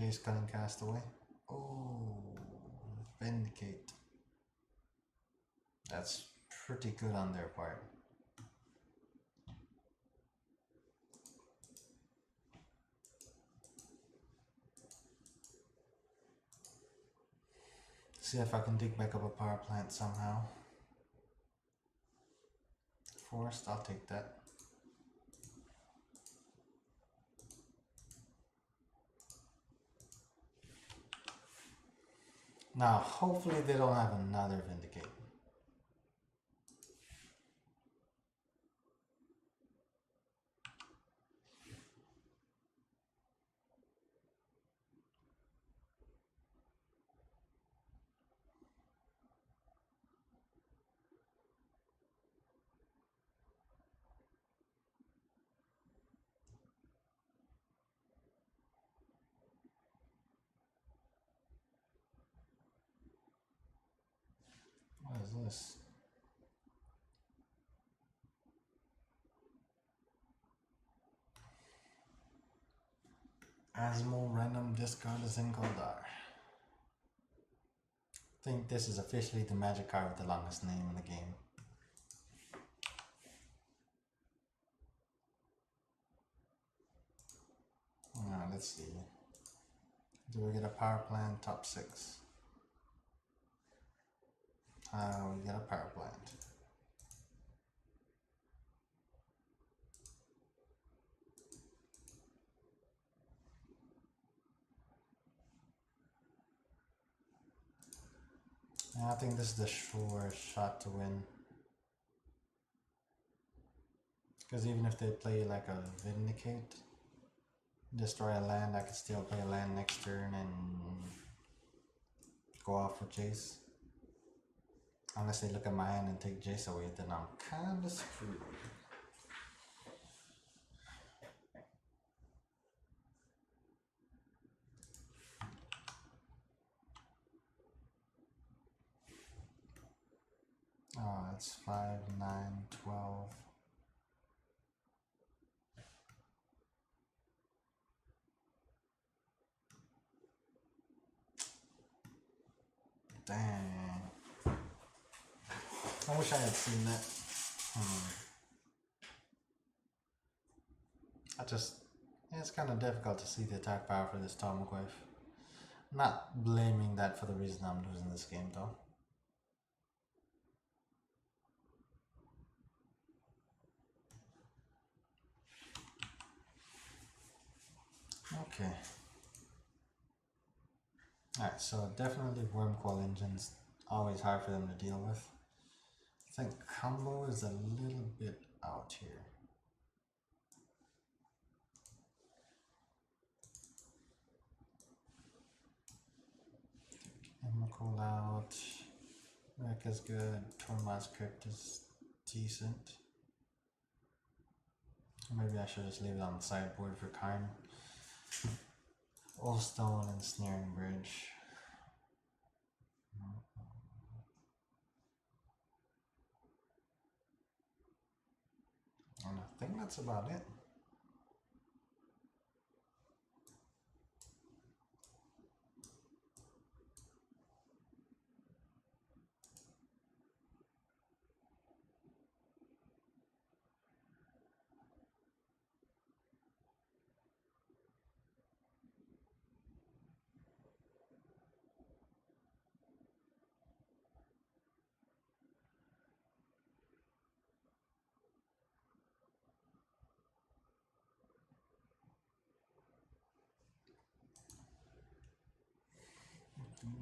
Jace cunning castaway. Oh, Vindicate. That's pretty good on their part. See if I can dig back up a power plant somehow. Forest, I'll take that. Now, hopefully they don't have another Vindicate. What is this? Asmo random discard a single Goldar. I think this is officially the magic card with the longest name in the game. Now let's see. Do we get a power plant top 6? We get a power plant. And I think this is the sure shot to win. Because even if they play like a Vindicate, destroy a land, I could still play a land next turn and go off with Jace. Unless they look at my hand and take Jace away, then I'm kinda screwed. Oh, it's 5, 9, 12. Dang. I wish I had seen that. It's kind of difficult to see the attack power for this Tarmogoyf. Not blaming that for the reason I'm losing this game though. Okay. Alright, so definitely Wormcoil Engine's always hard for them to deal with. I think combo is a little bit out here. Emrakul out. Wreck is good. Tormod's Crypt is decent. Maybe I should just leave it on the sideboard for Karn. Old Stone and Snaring Bridge. And I think that's about it.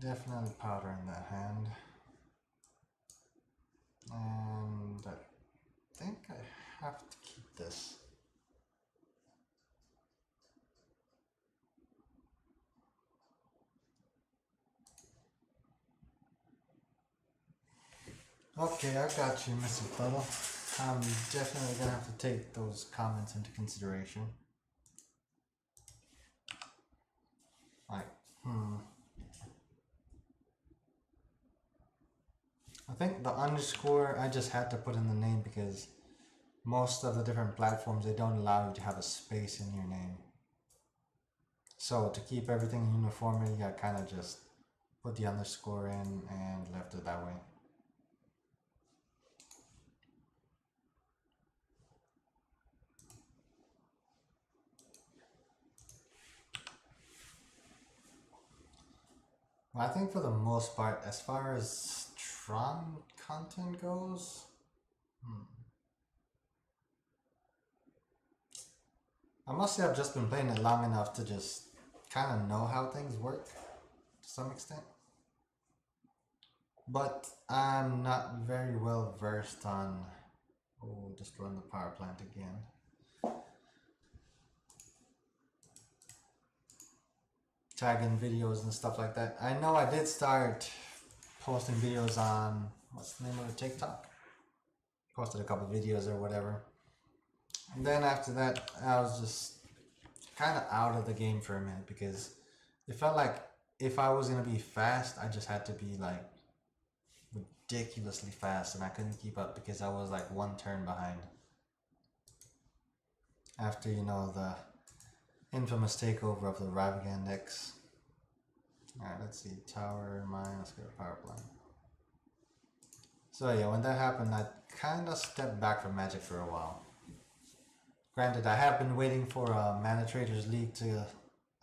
Definitely powder in that hand. And I think I have to keep this. Okay, I got you, Mr. Fellow. I'm definitely gonna have to take those comments into consideration. Like, I think the underscore I just had to put in the name because most of the different platforms, they don't allow you to have a space in your name. So to keep everything in uniformity, I kind of just put the underscore in and left it that way. Well, I think for the most part, as far as Tron content goes, I must say I've just been playing it long enough to just kind of know how things work to some extent. But I'm not very well versed on. Oh, just run the power plant again. Tagging videos and stuff like that. I know I did start posting videos on, what's the name of the TikTok? Posted a couple videos or whatever. And then after that, I was just kind of out of the game for a minute because it felt like if I was going to be fast, I just had to be like ridiculously fast and I couldn't keep up because I was like one turn behind. After, you know, the infamous takeover of the Ravagand X. Alright, let's see. Tower, mine, let's go to power plant. So yeah, when that happened, I kind of stepped back from Magic for a while. Granted, I have been waiting for Mana Traders League to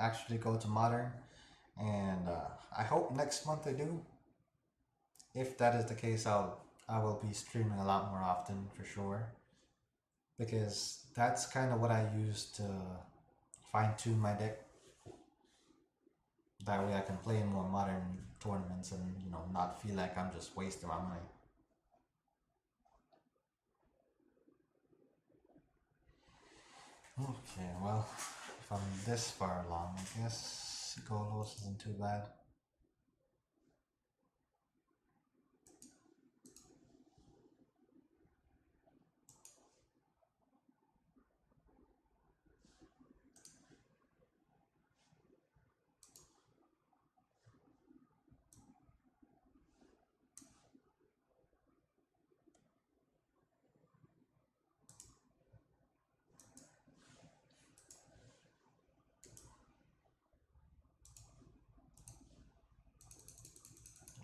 actually go to Modern, and I hope next month they do. If that is the case, I will be streaming a lot more often for sure, because that's kind of what I use to fine-tune my deck. That way I can play in more modern tournaments and, you know, not feel like I'm just wasting my money. Okay, well, if I'm this far along, I guess Golos isn't too bad.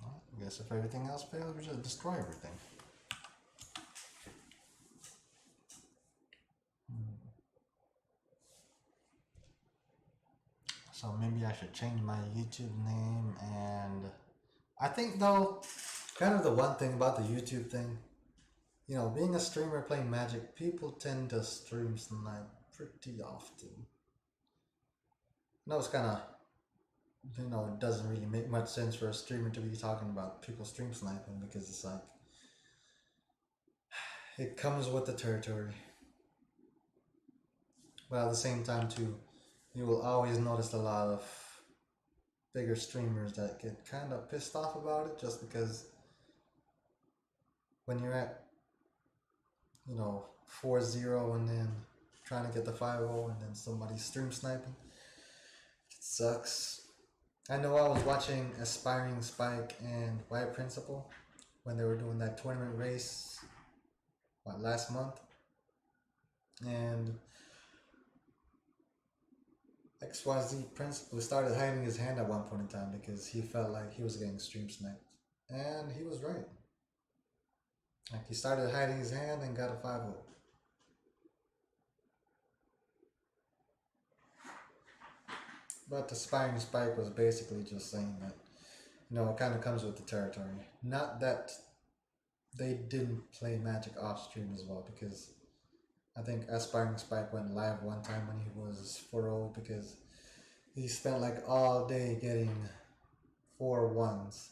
Well, I guess if everything else fails, we just destroy everything. So maybe I should change my YouTube name, and I think though, kind of the one thing about the YouTube thing, you know, being a streamer playing Magic, people tend to stream snipe pretty often. No, it's kind of, you know, it doesn't really make much sense for a streamer to be talking about people stream sniping because it's like, it comes with the territory. But at the same time too, you will always notice a lot of bigger streamers that get kind of pissed off about it just because when you're at, you know, 4-0 and then trying to get the 5-0 and then somebody's stream sniping, it sucks. I know I was watching Aspiring Spike and White Principal when they were doing that tournament race last month, and XYZ Principal started hiding his hand at one point in time because he felt like he was getting stream sniped, and he was right. Like, he started hiding his hand and got a 5-0. But the Aspiring Spike was basically just saying that, you know, it kind of comes with the territory. Not that they didn't play Magic off stream as well, because I think Aspiring Spike went live one time when he was 4-0 because he spent like all day getting 4-1s.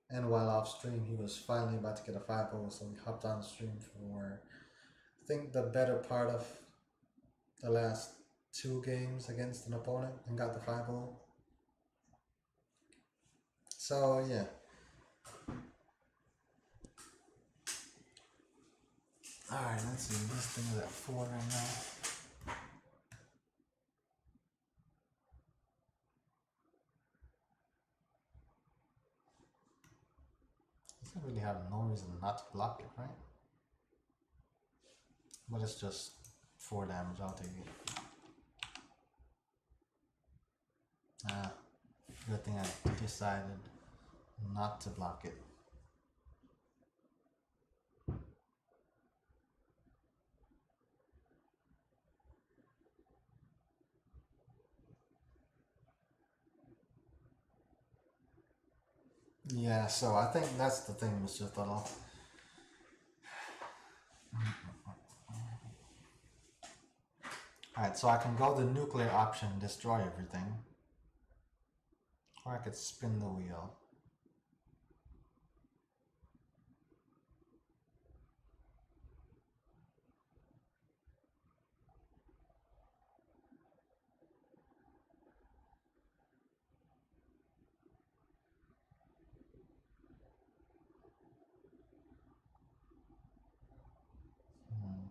And while off stream, he was finally about to get a 5-0, so he hopped on stream for, I think, the better part of the last 2 games against an opponent and got the 5-0. So, yeah. Alright, let's see. This thing is at 4 right now. Doesn't really have no reason not to block it, right? But it's just 4 damage, I'll take it. Ah, good thing I decided not to block it. Yeah, so I think that's the thing, Mr. Tuttle. Alright, so I can go the nuclear option, destroy everything. Or I could spin the wheel. Hmm.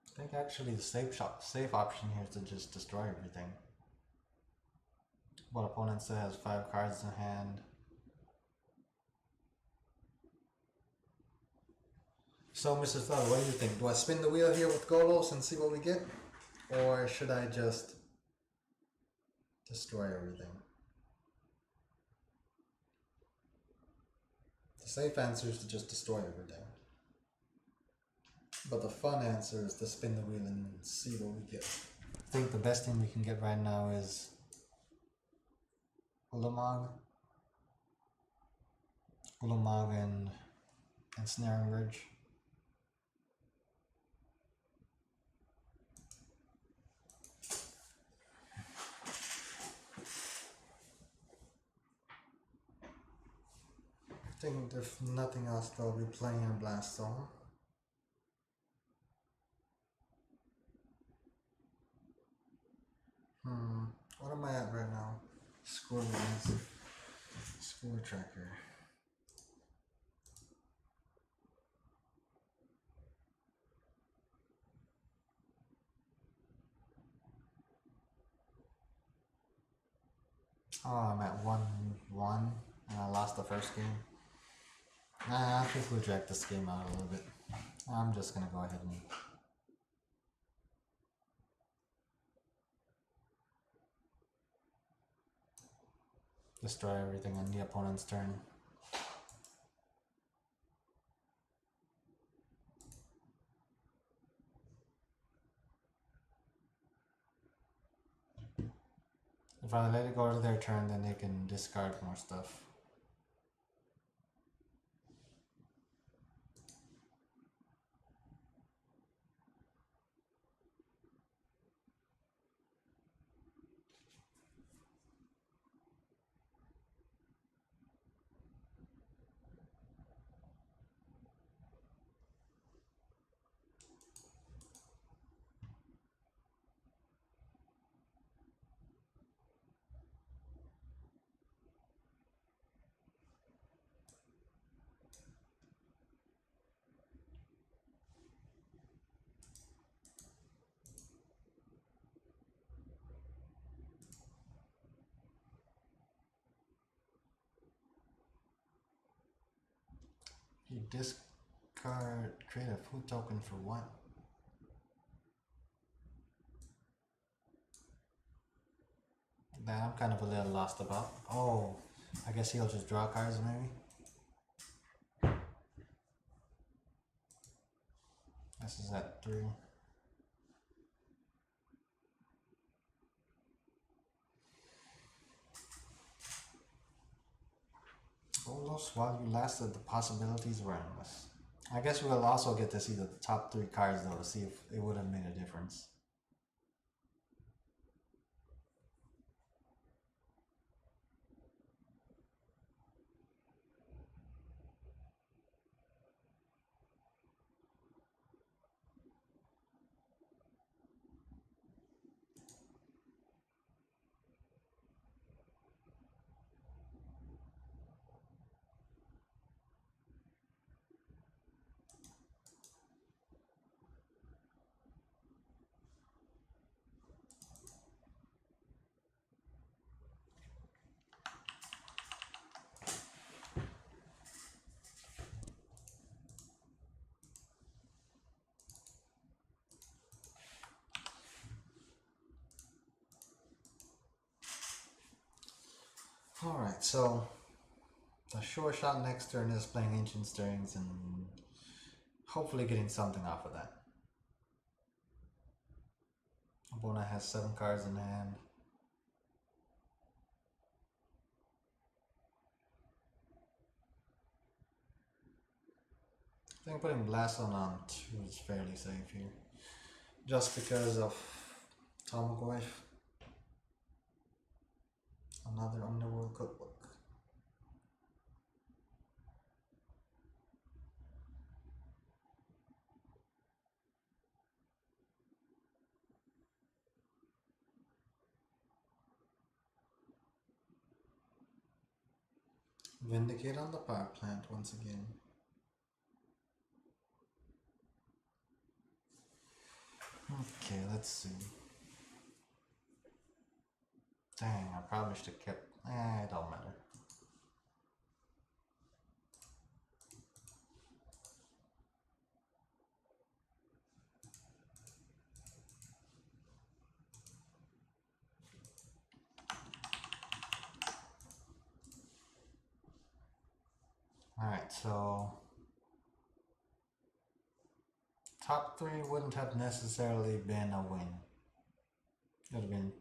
I think actually the safe option here is to just destroy everything. But opponent still has 5 cards in hand. So, Mr. Thud, what do you think? Do I spin the wheel here with Golos and see what we get? Or should I just destroy everything? The safe answer is to just destroy everything. But the fun answer is to spin the wheel and see what we get. I think the best thing we can get right now is Ulamog. Ulamog and Snaring Bridge. I think if nothing else, they'll be playing in Blast Zone. What am I at right now? Score wise. Score tracker. Oh, I'm at 1-1 and I lost the first game. Nah, I think we'll drag this game out a little bit. I'm just gonna go ahead and destroy everything on the opponent's turn. If I let it go to their turn, then they can discard more stuff. You discard, create a food token for what? That I'm kind of a little lost about. Oh, I guess he'll just draw cards maybe? This is at 3. Almost while you lasted, the possibilities were endless. I guess we'll also get to see the top 3 cards though to see if it would have made a difference. Alright, so the sure shot next turn is playing Ancient Stirrings and hopefully getting something off of that. Opponent has 7 cards in hand. I think putting Blast on 2 is fairly safe here. Just because of Tarmogoyf. Another Underworld Cookbook. Vindicate on the power plant once again. Okay, let's see. Dang, I probably should have kept. It don't matter. Alright, so top 3 wouldn't have necessarily been a win. It would have been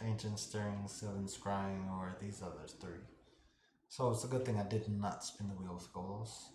Ancient Stirring, Sylvan Scrying, or these other 3. So it's a good thing I did not spin the Wheel of Skulls.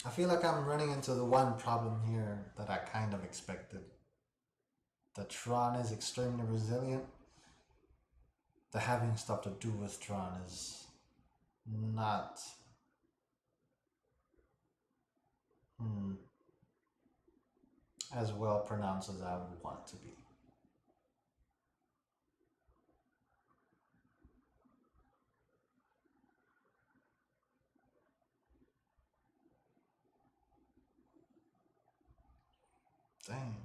I feel like I'm running into the one problem here that I kind of expected. The Tron is extremely resilient. The having stuff to do with Tron is not as well pronounced as I would want it to be. Dang.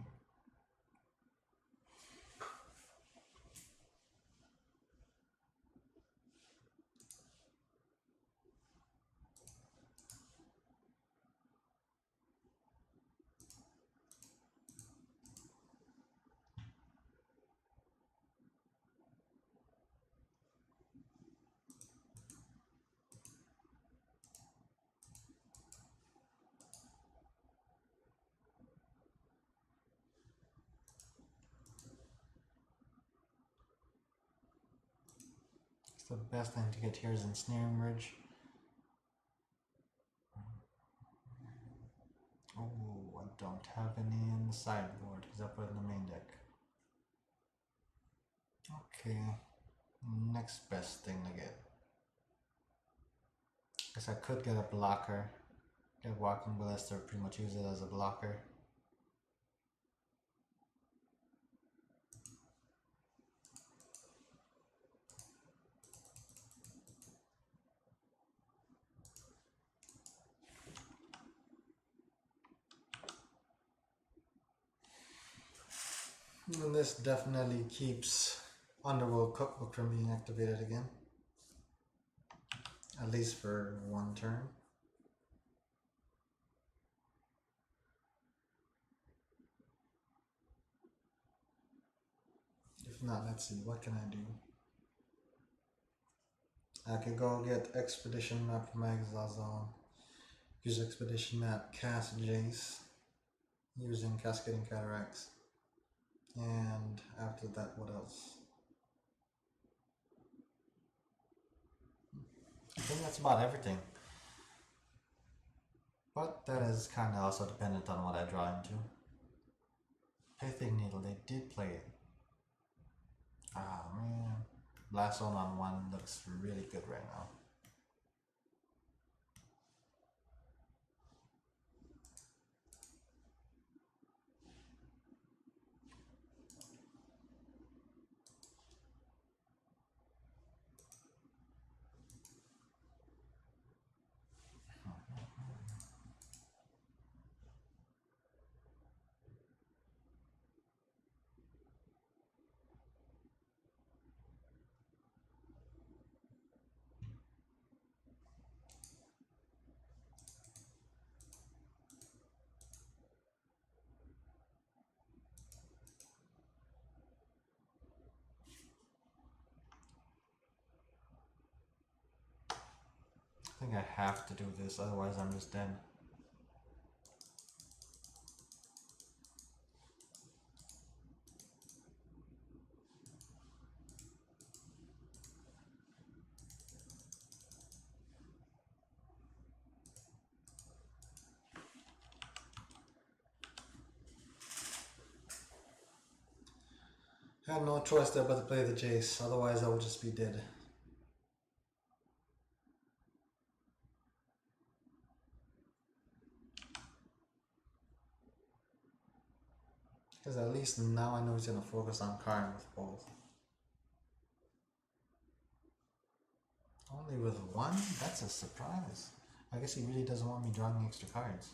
The best thing to get here is Ensnaring Ridge. Oh, I don't have any in the sideboard because I put it in the main deck. Okay, next best thing to get. Guess I could get a blocker. Get Walking Ballista, pretty much use it as a blocker. And this definitely keeps Underworld Cookbook from being activated again. At least for one turn. If not, let's see, what can I do? I could go get Expedition Map from Exile Zone. Use Expedition Map, cast Jace, using Cascading Cataracts. And after that, what else? I think that's about everything. But that is kind of also dependent on what I draw into. Pithing Needle, they did play it. Ah man, Blast Zone on 1 looks really good right now. think I have to do this, otherwise I'm just dead. I had no choice there but to play the Jace, otherwise I would just be dead. Because at least now I know he's going to focus on Karn with both. Only with one? That's a surprise. I guess he really doesn't want me drawing extra cards.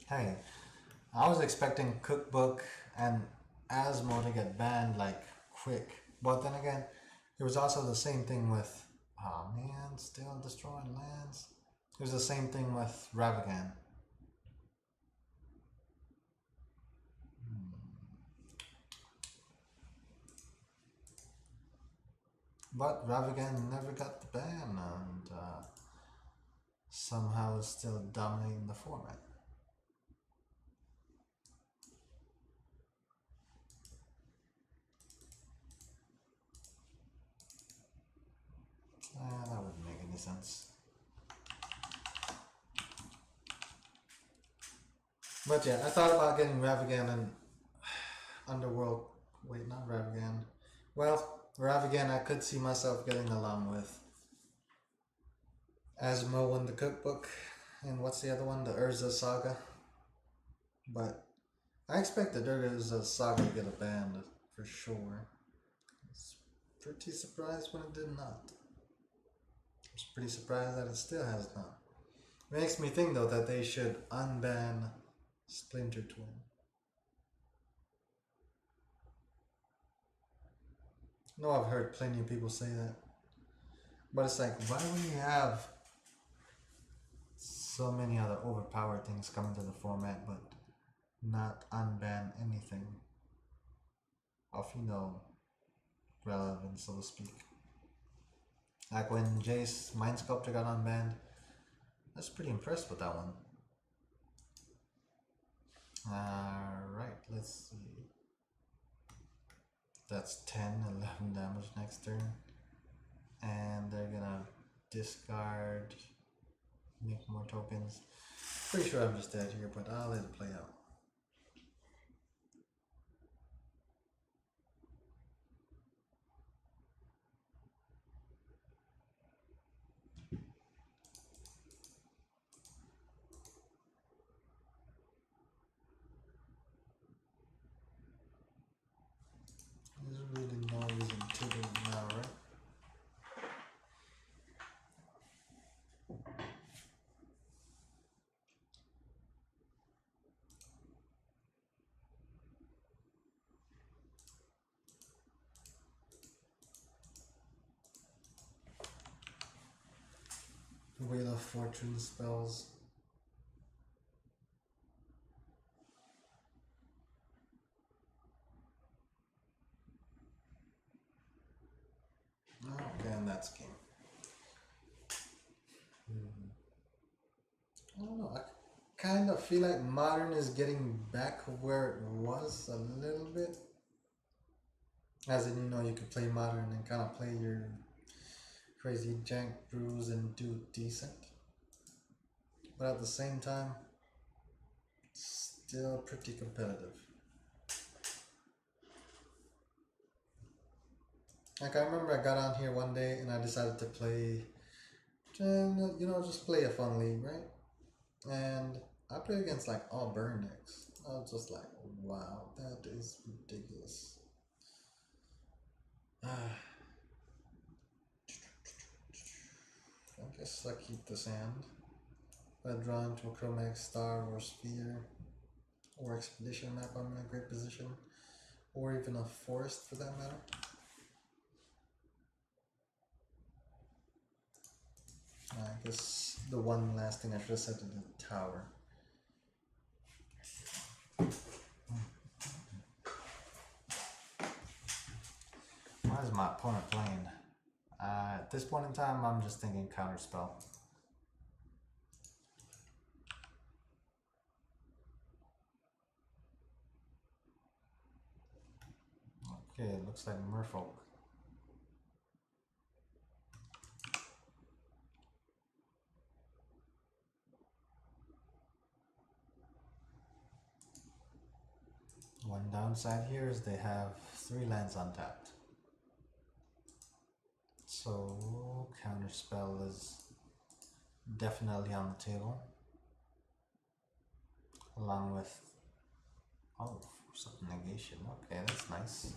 Hey, I was expecting Cookbook and Asmo to get banned like quick. But then again, it was also the same thing with, oh man, still destroying lands. It was the same thing with Ravagan. But Ravagan never got the ban and somehow is still dominating the format. That wouldn't make any sense. But yeah, I thought about getting Ravagan and Underworld. Wait, not Ravagan. Well, Ravagan I could see myself getting along with. Asmo in the Cookbook. And what's the other one? The Urza Saga. But I expect the Urza Saga to get a ban for sure. I was pretty surprised when it did not. I was pretty surprised that it still has not. It makes me think though that they should unban Splinter Twin. No, I've heard plenty of people say that. But it's like, why would you have so many other overpowered things coming to the format but not unban anything of, you know, relevance, so to speak? Like when Jace Mind Sculptor got unbanned, I was pretty impressed with that one. Alright, let's see. That's 10, 11 damage next turn. And they're gonna discard, make more tokens. Pretty sure I'm just dead here, but I'll let it play out. There's really no reason to do it now, right? Wheel of Fortune spells. Okay, and that's game. I don't know. I kind of feel like Modern is getting back where it was a little bit. As in, you know, you could play Modern and kind of play your crazy jank brews and do decent. But at the same time, still pretty competitive. Like I remember I got on here one day and I decided to play, you know, just play a fun league, right? And I played against like all burn decks. I was just like, wow, that is ridiculous. I guess I keep this hand. If I draw into a chromatic star or sphere or expedition map, I'm in a great position. Or even a forest for that matter. I guess the one last thing I should have said to the tower. Why is my opponent playing? At this point in time, I'm just thinking counterspell. Okay, it looks like Merfolk. One downside here is they have 3 lands untapped. So counterspell is definitely on the table. Along with force of negation. Okay, that's nice.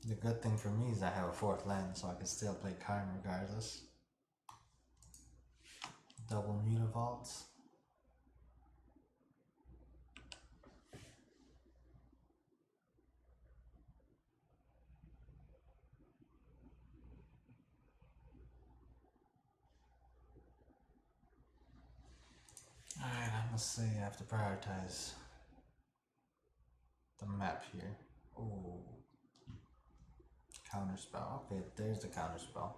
The good thing for me is I have a 4th land, so I can still play Karn regardless. Double Mutavault. Alright, I must say I have to prioritize the map here. Oh, counterspell. Okay, there's the counterspell.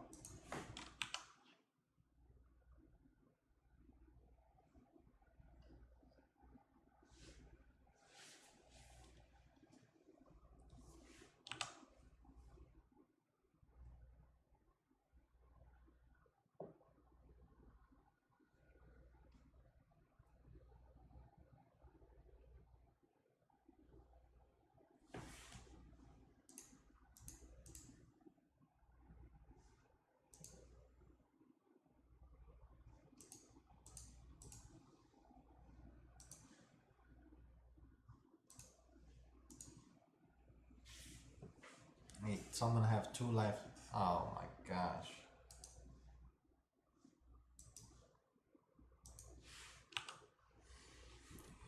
Wait, so I'm gonna have 2 life. Oh my gosh.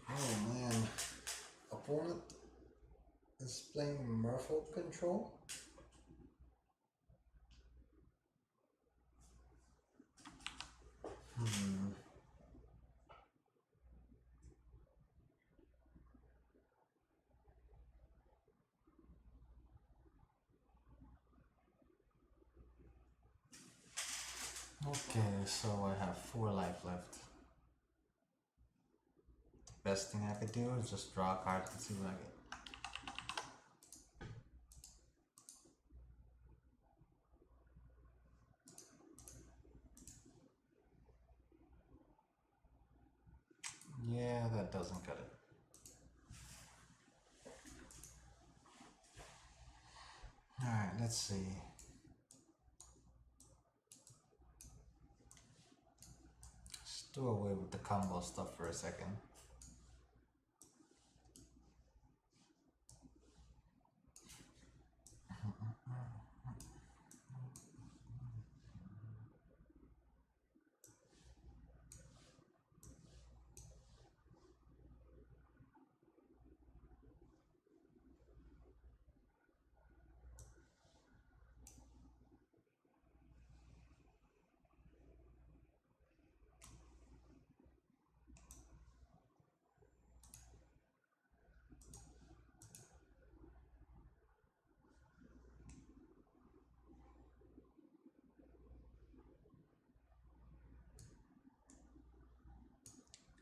Oh man. Opponent is playing Merfolk control. Okay, so I have 4 life left. The best thing I could do is just draw a card and see what I get. Yeah, that doesn't cut it. Alright, let's see. Let's do away with the combo stuff for a second.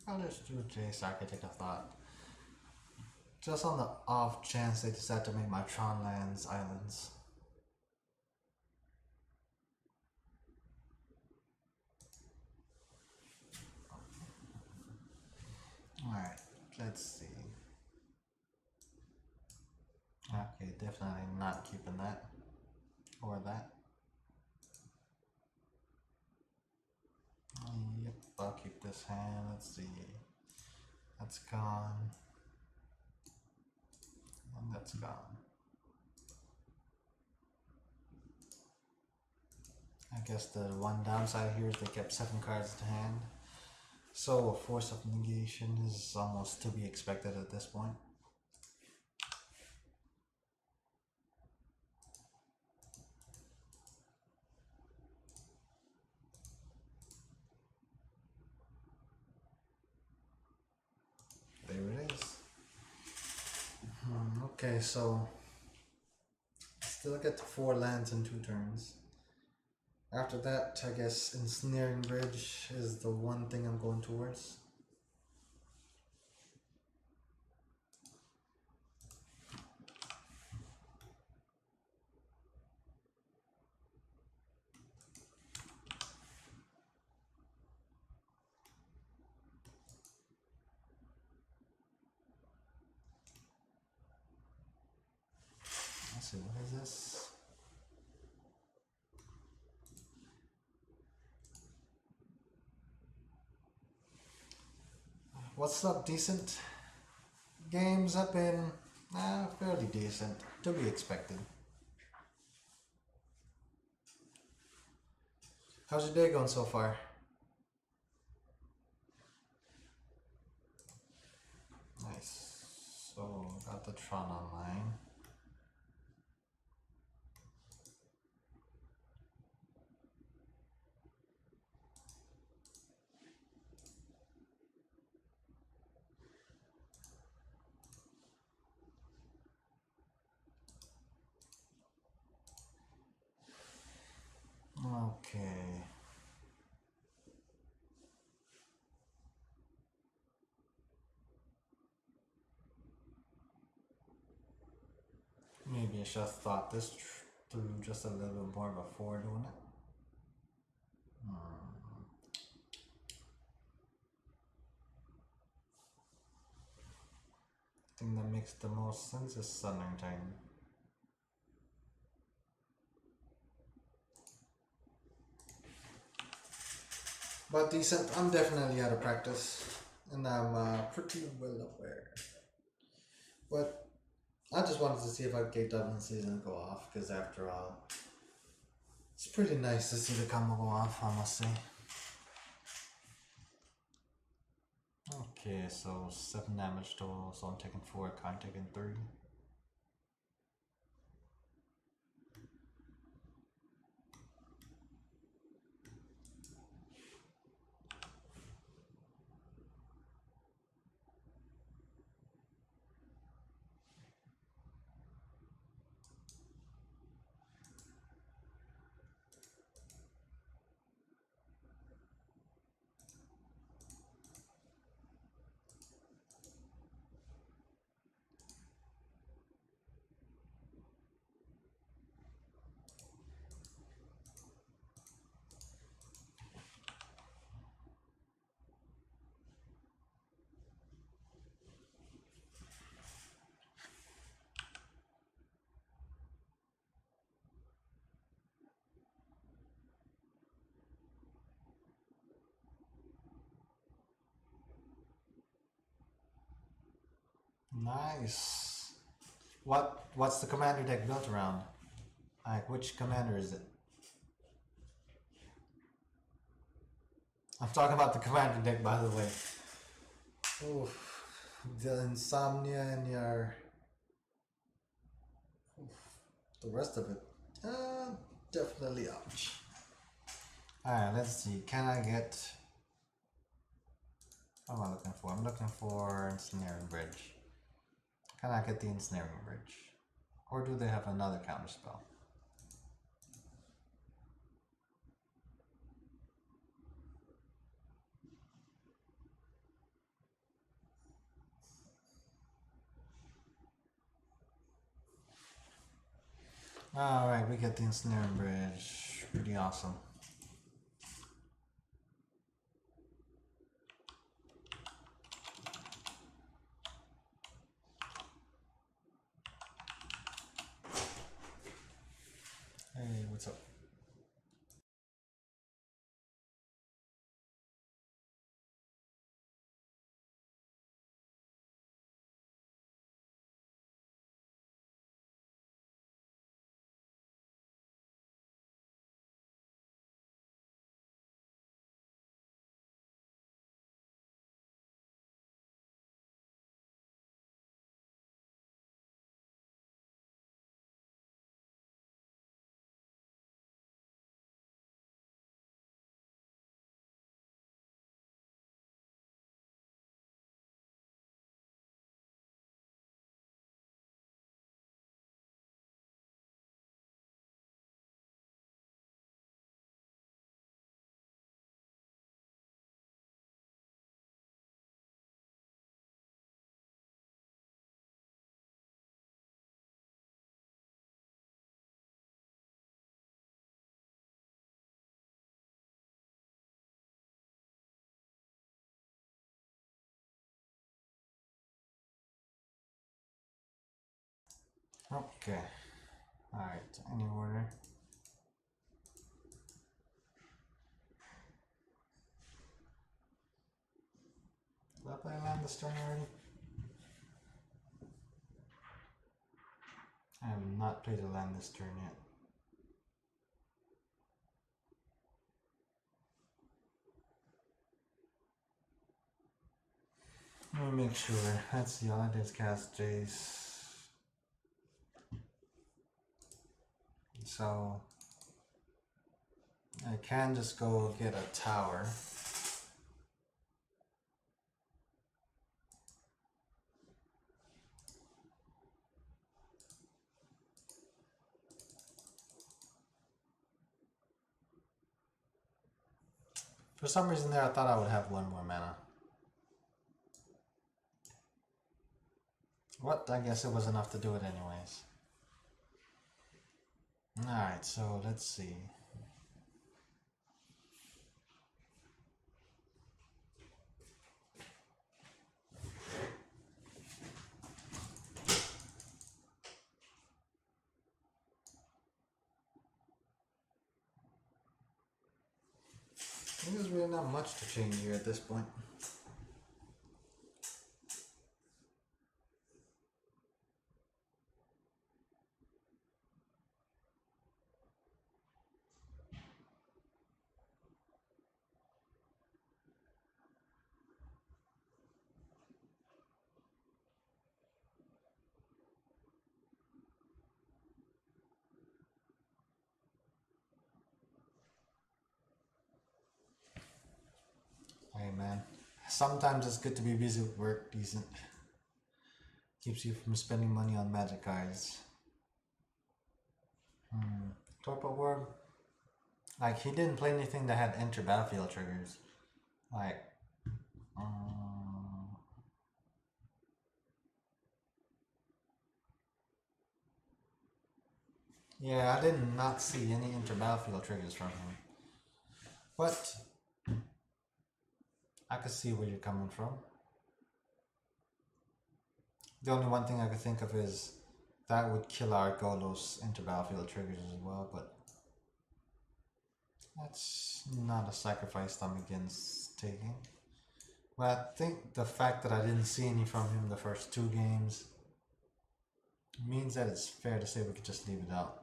I'll just do Jace Architect of Thought. Just on the off chance they decide to make my Tron lands islands. Alright, let's see. Okay, definitely not keeping that. Or that. Yep, I'll keep this hand. Let's see. That's gone. And that's gone. I guess the one downside here is they kept 7 cards to hand. So a force of negation is almost to be expected at this point. Okay, so still get to 4 lands in 2 turns. After that, I guess Ensnaring Bridge is the one thing I'm going towards. Let's see, what is this? What's up, decent? Games have been fairly decent, to be expected. How's your day going so far? Nice. So, got the Tron online. Okay. Maybe I should have thought this through just a little bit more before doing it. I think that makes the most sense is Southern Time. But decent, I'm definitely out of practice. And I'm pretty well aware. But I just wanted to see if I could get Dublin season go off, because after all, it's pretty nice to see the combo go off, I must say. Okay, so 7 damage total, so I'm taking 4, Khan taking 3. Nice. What's the commander deck built around? Like, which commander is it? I'm talking about the commander deck, by the way. Oof. The insomnia and your... Oof. The rest of it. Definitely ouch. Alright, let's see. Can I get... What am I looking for? I'm looking for Ensnaring Bridge. Can I get the Ensnaring Bridge? Or do they have another counterspell? Alright, we get the Ensnaring Bridge. Pretty awesome. Hey, what's up? Okay. Alright, any order? Did I play land this turn already? I have not played a land this turn yet. Let me make sure. Let's see, all I did is cast Jace. So I can just go get a tower. For some reason there I thought I would have one more mana. What? I guess it was enough to do it anyways. Alright, so let's see. There's really not much to change here at this point. Hey man, sometimes it's good to be busy with work, decent. Keeps you from spending money on magic cards. Torpor Orb. Like, he didn't play anything that had enter battlefield triggers. Like, yeah, I did not see any enter battlefield triggers from him. But I could see where you're coming from. The only one thing I could think of is that would kill our Golos enter battlefield triggers as well, but that's not a sacrifice I'm against taking. But I think the fact that I didn't see any from him the first two games means that it's fair to say we could just leave it out.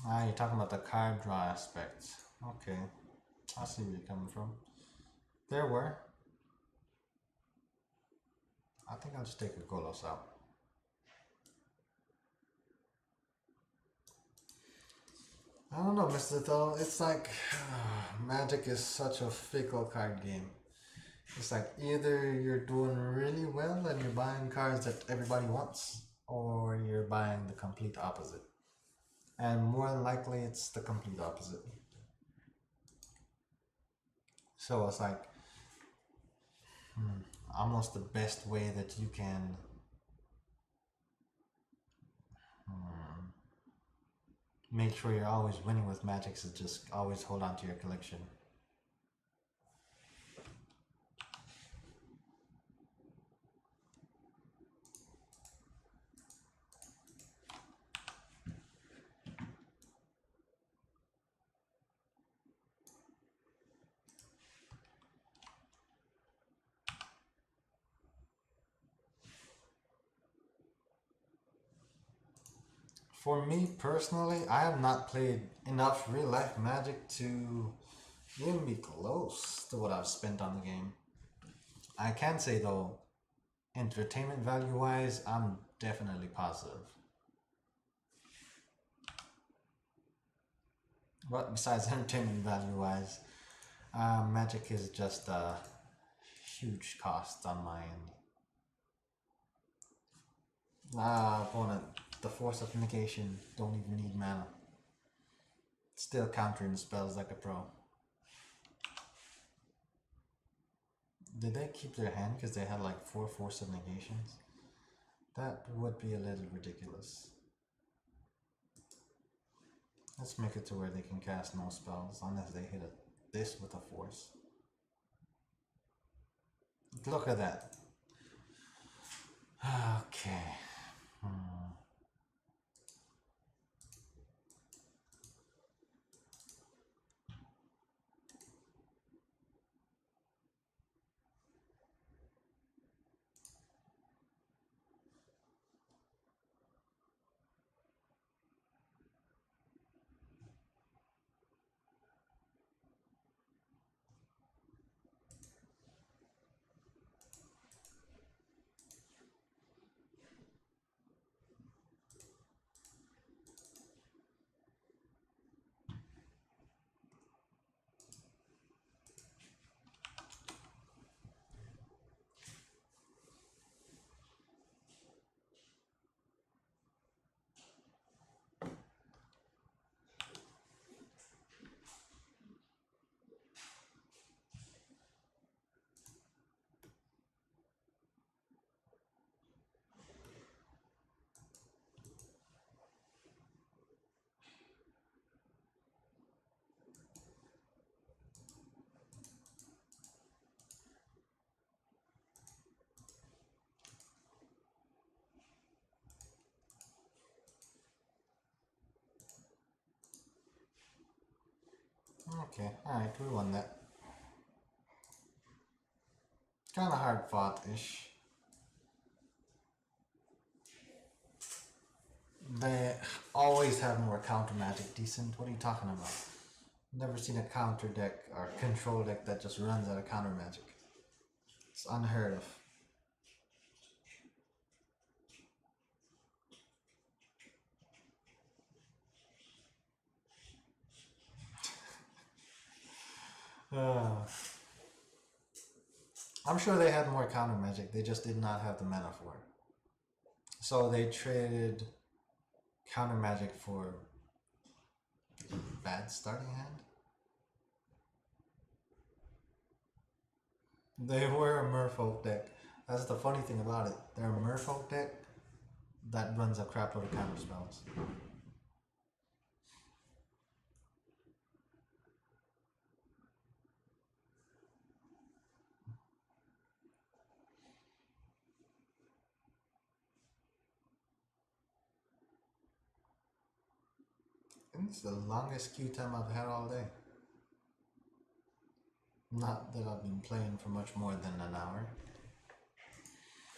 Ah, you're talking about the card draw aspect. Okay, I see where you're coming from. There were. I think I'll just take a Golos out. I don't know, Mr. Thel. It's like Magic is such a fickle card game. It's like either you're doing really well and you're buying cards that everybody wants, or you're buying the complete opposite. And more than likely, it's the complete opposite. So it's like almost the best way that you can make sure you're always winning with Magic is just always hold on to your collection. For me personally, I have not played enough real life Magic to even be close to what I've spent on the game. I can say though, entertainment value wise, I'm definitely positive. But besides entertainment value wise, Magic is just a huge cost on my end. Opponent, the Force of Negation, don't even need mana. Still countering spells like a pro. Did they keep their hand because they had like 4 Force of Negations? That would be a little ridiculous. Let's make it to where they can cast no spells unless they hit this with a force. Look at that. Okay. Okay, alright, we won that. Kinda hard fought-ish. They always have more counter magic decent. What are you talking about? Never seen a counter deck or control deck that just runs out of counter magic. It's unheard of. Uh, I'm sure they had more counter magic, they just did not have the mana for it. So they traded counter magic for bad starting hand? They were a merfolk deck. That's the funny thing about it. They're a merfolk deck that runs a crap load of counter spells. And it's the longest queue time I've had all day. Not that I've been playing for much more than an hour.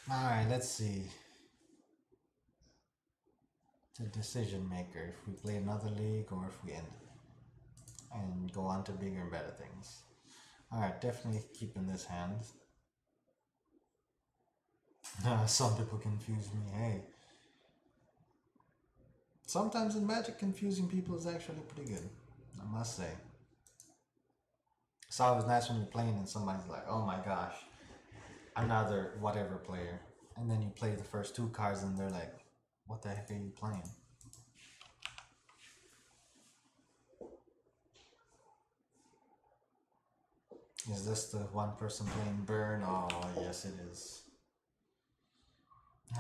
Alright, let's see. The decision maker, if we play another league or if we end it. And go on to bigger and better things. Alright, definitely keeping this hand. Some people confuse me, hey. Sometimes in Magic, confusing people is actually pretty good, I must say. It's always nice when you're playing and somebody's like, oh my gosh, another whatever player. And then you play the first two cards and they're like, what the heck are you playing? Is this the one person playing Burn? Oh, yes it is.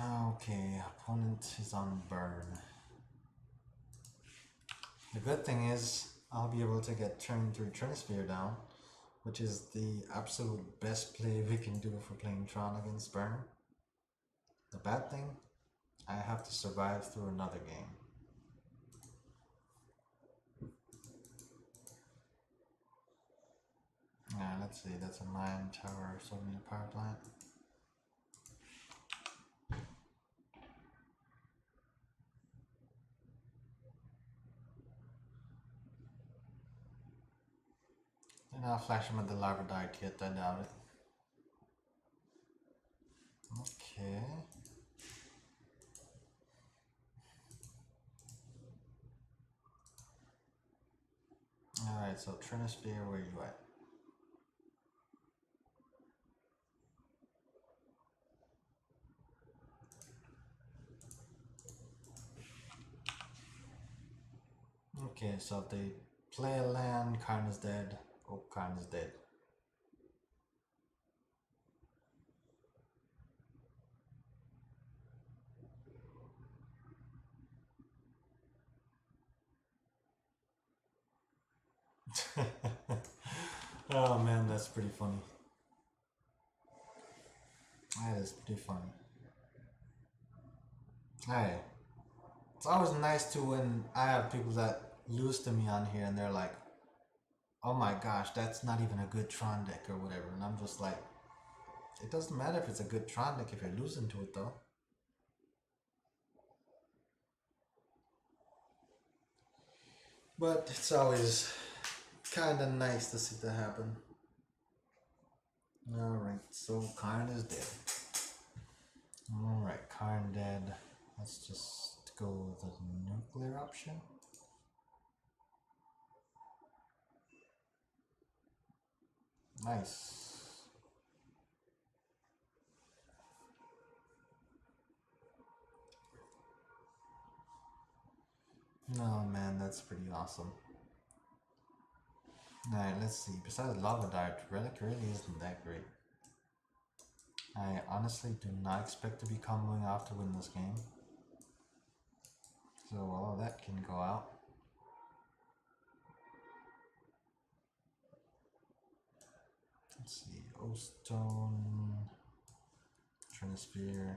Okay, opponent is on Burn. The good thing is, I'll be able to get turn 3 Trinisphere down, which is the absolute best play we can do for playing Tron against Burn. The bad thing, I have to survive through another game. Let's see, that's a 9 tower sodium power plant. And I'll flash him at the lava dart yet, I doubt it. Okay. Alright, so Trinisphere, where you at? Okay, so if they play a land, Karn is dead. Oh, Karn is dead. Oh man, that's pretty funny. That is pretty funny. Hey, it's always nice to when I have people that lose to me on here and they're like, oh my gosh, that's not even a good Tron deck or whatever. And I'm just like, it doesn't matter if it's a good Tron deck if you're losing to it though. But it's always kind of nice to see that happen. Alright, so Karn is dead. Alright, Karn dead. Let's just go with the nuclear option. Nice. Oh man, that's pretty awesome. Alright, let's see. Besides Lava Dart, Relic really isn't that great. I honestly do not expect to be comboing off to win this game. So all of that can go out. Let's see. O-Stone, Trinisphere,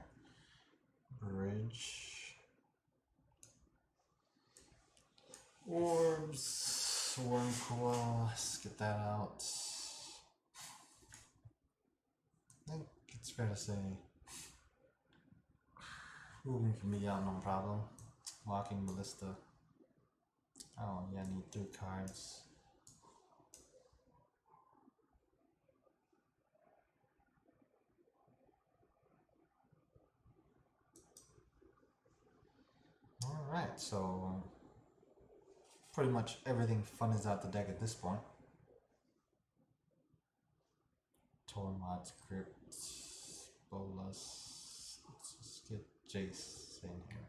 Bridge, Orbs, Wormcoil. Let's get that out. I think it's fair to say moving can be out no problem. Walking Ballista. Oh yeah, I need 3 cards. Alright, so pretty much everything fun is out the deck at this point. Tormod's Crypt, Bolas. Let's just get Jace in here.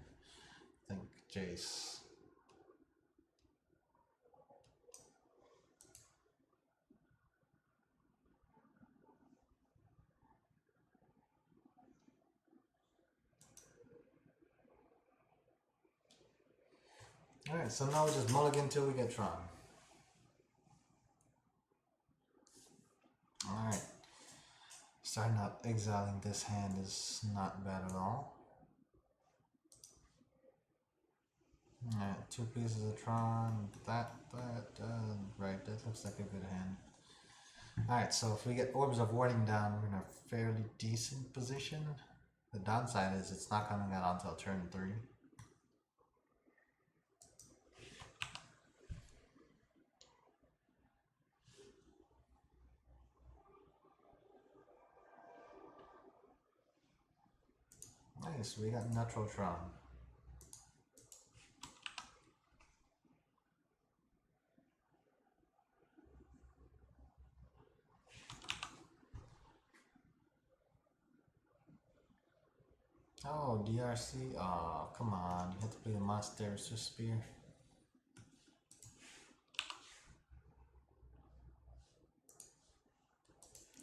I think Jace. Alright, so now we just mulligan until we get Tron. Alright. Starting out exiling this hand is not bad at all. Alright, 2 pieces of Tron. Right, that looks like a good hand. Alright, so if we get Orbs of Warding down, we're in a fairly decent position. The downside is it's not coming out until turn 3. Nice, we got Natural Tron. Oh, DRC? Oh, come on. You have to play the Monster Spear.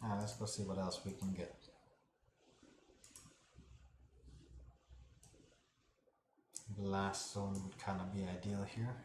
Let's go see what else we can get. Blast Zone would kind of be ideal here.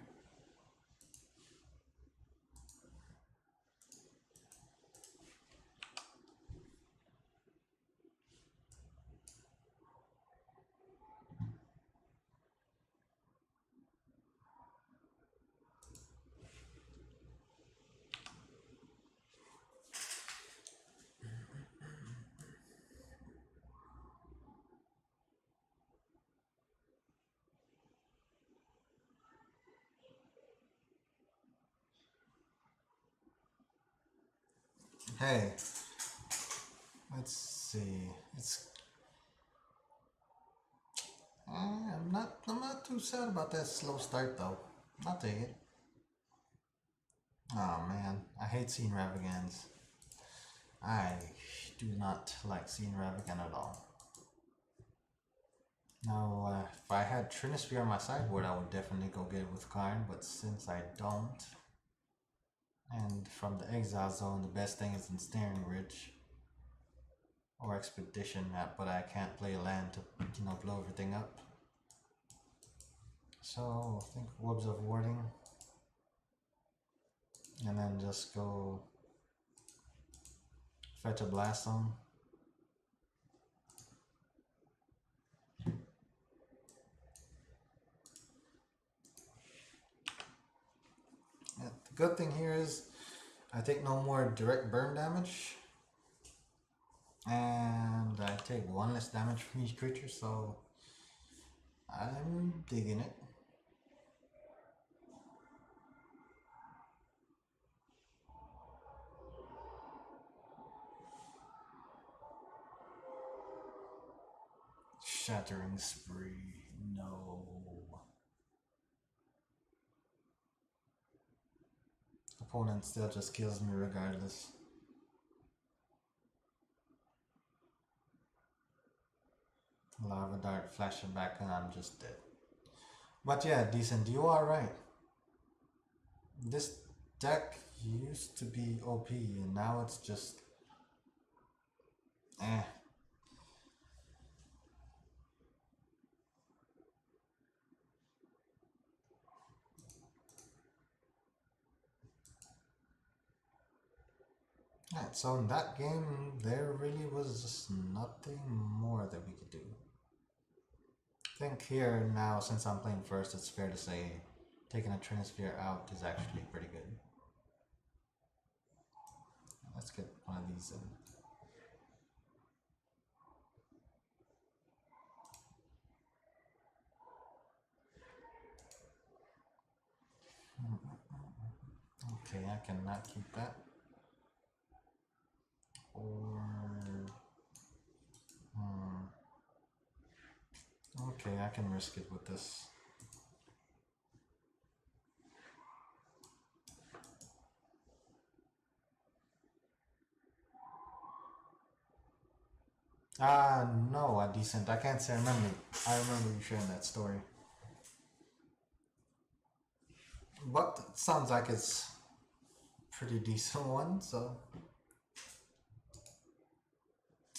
Hey, let's see. I'm not too sad about that slow start though. I'll take it. Oh man, I hate seeing Ravagans. I do not like seeing Ravagan at all. Now, if I had Trinisphere on my sideboard, I would definitely go get it with Karn, but since I don't, and from the Exile Zone, the best thing is Ensnaring Ridge or Expedition map, but I can't play a land to, blow everything up. So, I think Orbs of Warding, and then just go Fetch a blast zone. Yeah, the good thing here is I take no more direct burn damage. And I take one less damage from each creature, so I'm digging it. Shattering Spree, no. Opponent still just kills me regardless. Lava Dart flashing back and I'm just dead. But yeah, decent. You are right. This deck used to be OP and now it's just eh. Right, so in that game there really was just nothing more that we could do. I think here now, since I'm playing first, it's fair to say taking a Trinisphere out is actually pretty good. Let's get one of these in. Okay, I cannot keep that. Or... okay, I can risk it with this. No, a decent. I can't say I remember. I remember you sharing that story. But it sounds like it's a pretty decent one, so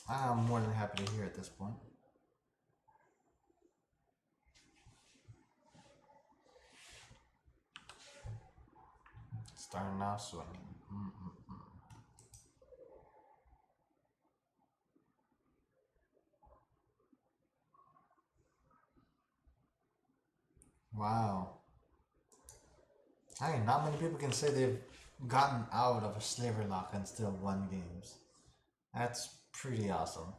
I'm more than happy to hear at this point. Starting out swinging. Wow. I mean, not many people can say they've gotten out of a slavery lock and still won games. That's pretty awesome.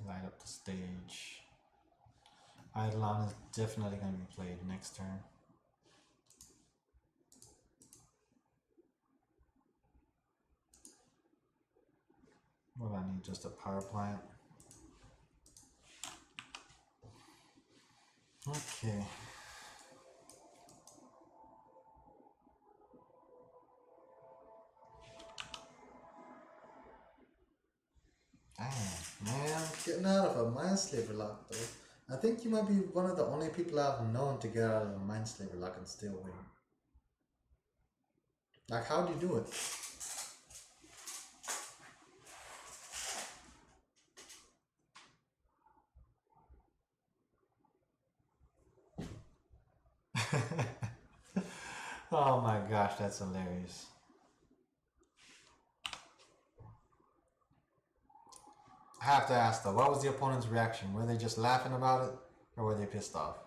Light up the stage. Eidolon is definitely going to be played next turn. What I need, just a power plant. Okay. Damn, man, getting out of a Mindslaver lock though. I think you might be one of the only people I've known to get out of a Mindslaver lock and still win. Like, how do you do it? Oh my gosh, that's hilarious. I have to ask though, what was the opponent's reaction? Were they just laughing about it, or were they pissed off?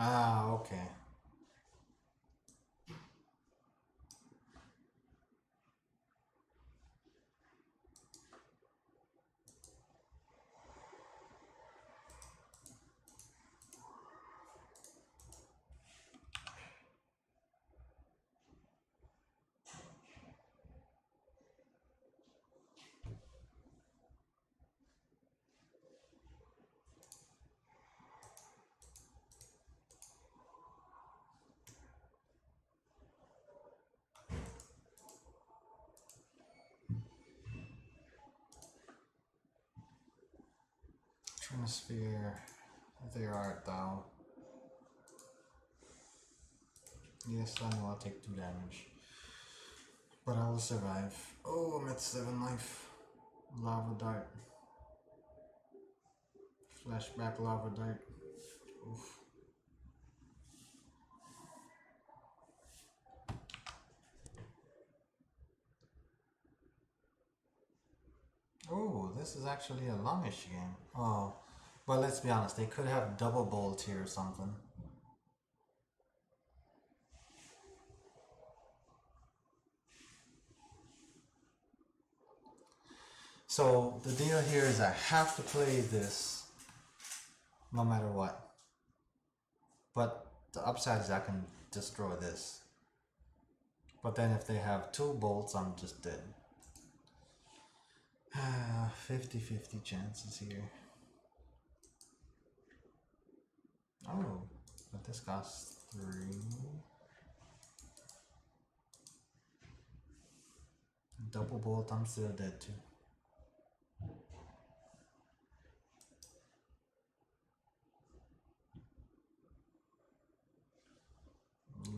Ah, okay. Trinisphere, there art thou. Yes, I know I'll take 2 damage. But I will survive. Oh, I'm at 7 life. Lava dart. Flashback lava dart. Oof. Oh, this is actually a longish game. Oh, but let's be honest, they could have double bolt here or something. So the deal here is I have to play this no matter what. But the upside is I can destroy this. But then if they have 2 bolts, I'm just dead. 50-50 chances here. Oh, but this costs 3. Double bolt, I'm still dead too.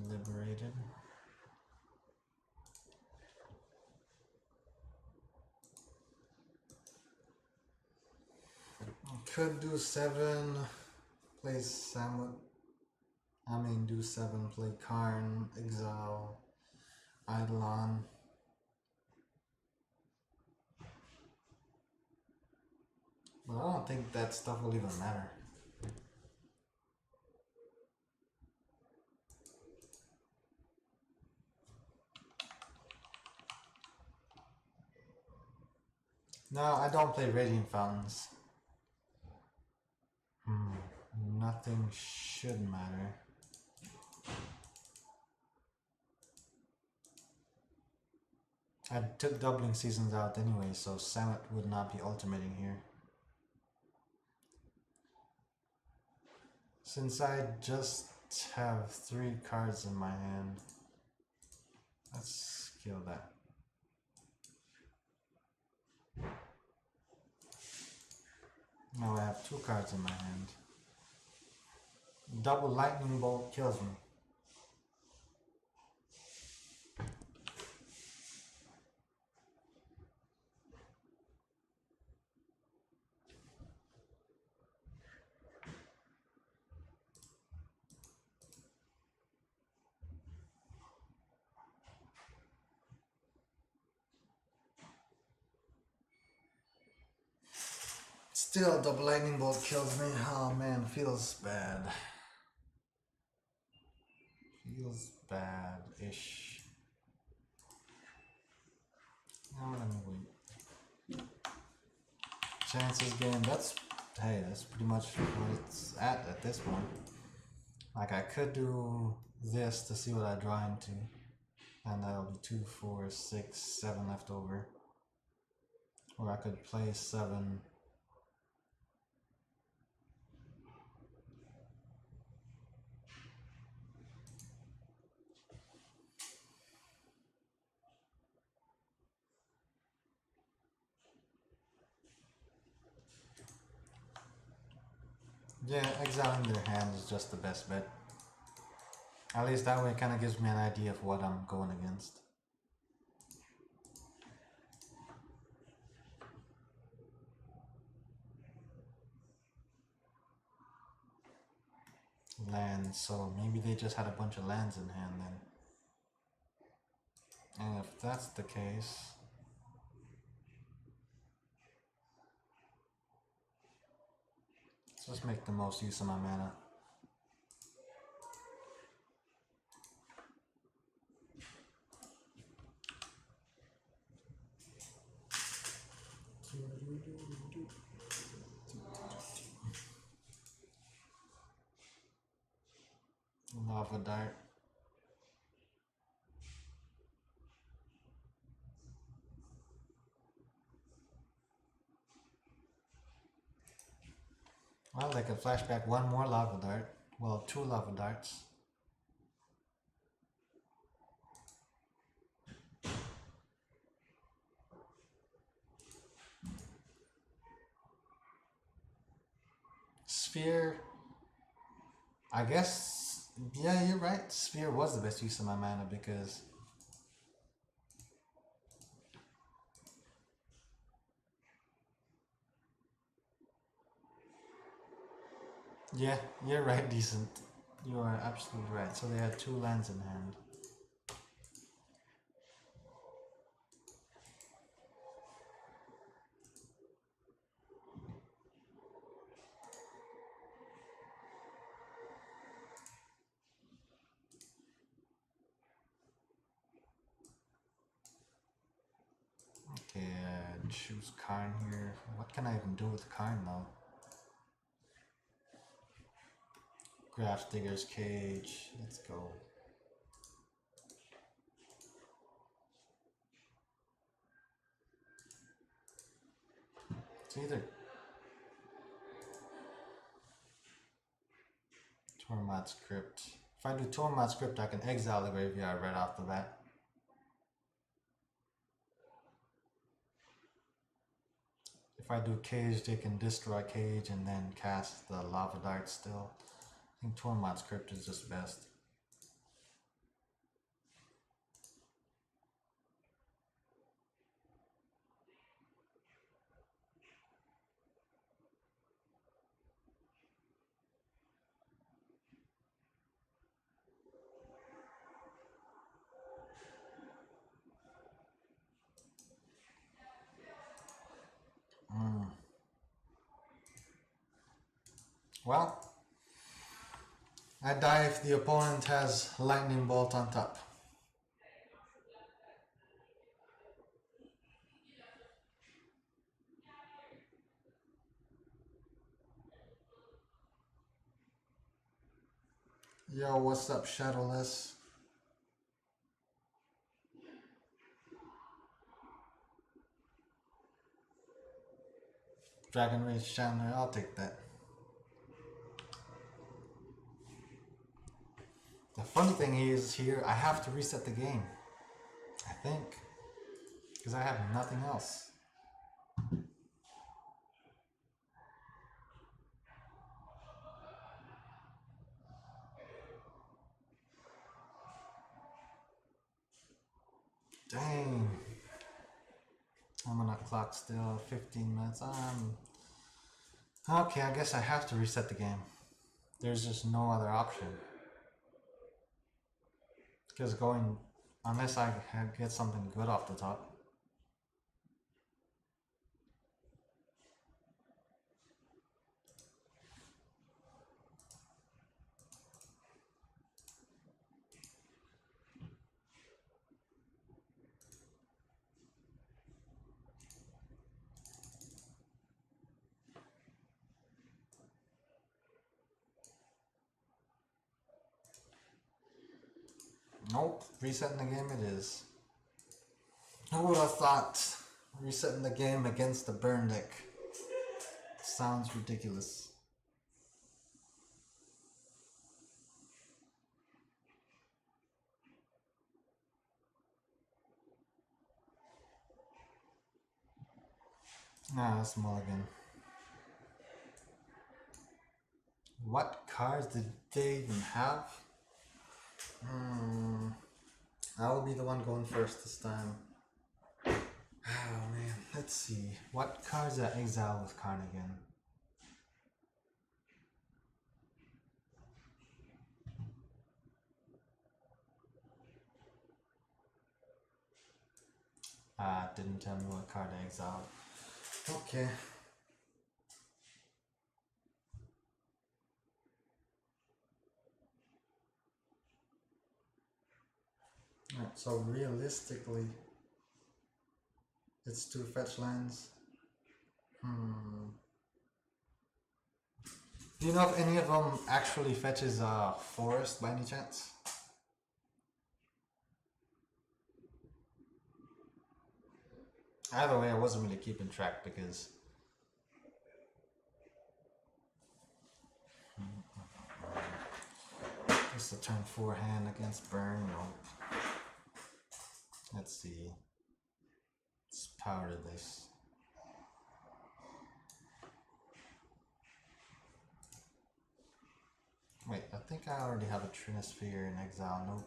Liberated. Could do 7, play Samut. I mean, do 7, play Karn, Exile, Eidolon. But I don't think that stuff will even matter. No, I don't play Radiant Fountains. Nothing should matter. I took doubling seasons out anyway, so Samet would not be ultimating here. Since I just have 3 cards in my hand, let's kill that. Now I have 2 cards in my hand. Double lightning bolt kills me. Still, double lightning bolt kills me. Oh man, feels bad. Feels bad-ish. Now let me wait. Chances game, hey, that's pretty much what it's at this point. Like I could do this to see what I draw into. And that'll be 2, 4, 6, 7 left over. Or I could play 7. Yeah, exiling their hand is just the best bet. At least that way it kind of gives me an idea of what I'm going against. Lands, so maybe they just had a bunch of lands in hand then. And if that's the case, let's just make the most use of my mana. Lava dart. Well, they could flashback 1 more lava dart. Well, 2 lava darts. Sphere, I guess, yeah, you're right. Sphere was the best use of my mana because yeah, you're right, decent. You are absolutely right. So they had 2 lands in hand. Okay, choose Karn here. What can I even do with Karn though? Graph Digger's Cage. Let's go. It's either Tormod's Crypt. If I do Tormod's Crypt, I can exile the graveyard right off the bat. If I do Cage, they can destroy Cage and then cast the Lava Dart still. I think Tormod's Crypt is just best. Well, I die if the opponent has Lightning Bolt on top. Yo, what's up, Shadowless? Dragon Rage Chandler, I'll take that. The funny thing is here, I have to reset the game. I think. Because I have nothing else. Dang. I'm on a clock still, 15 minutes. Okay, I guess I have to reset the game. There's just no other option. Because going, unless I get something good off the top. Nope, resetting the game it is. Who would have thought resetting the game against the burn deck? Sounds ridiculous. Ah, that's mulligan. What cards did they even have? I will be the one going first this time. Oh man, let's see. What cards are exiled with Carnigan? Didn't tell me what card I exiled. Okay. Alright, so realistically, it's 2 fetch lands. Do you know if any of them actually fetches a forest by any chance? Either way, I wasn't really keeping track because it's the turn 4 hand against burn. Nope. Let's see. Let's power this. think I already have a Trinisphere in exile. Nope.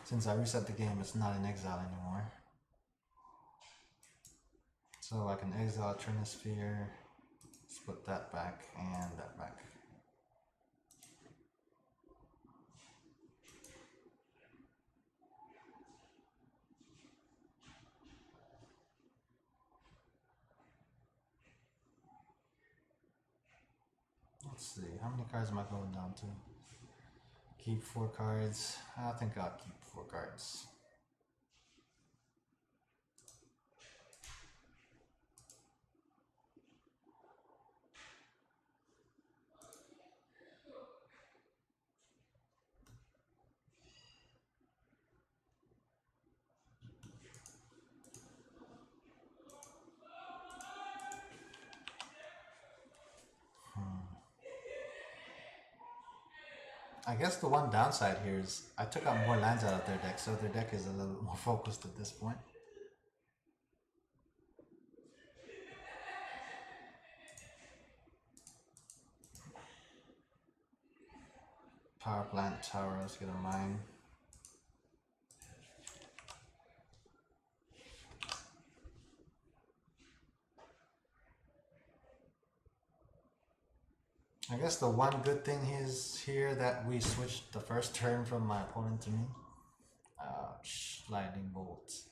Since I reset the game, it's not in exile anymore. So I can exile Trinisphere, split that back and that back. Let's see, how many cards am I going down to? Keep 4 cards. I think I'll keep 4 cards. I guess the one downside here is I took out more lands out of their deck, so their deck is a little bit more focused at this point. Power plant tower, let's get a mine. I guess the one good thing is here that we switched the first turn from my opponent to me. Ouch, lightning bolts.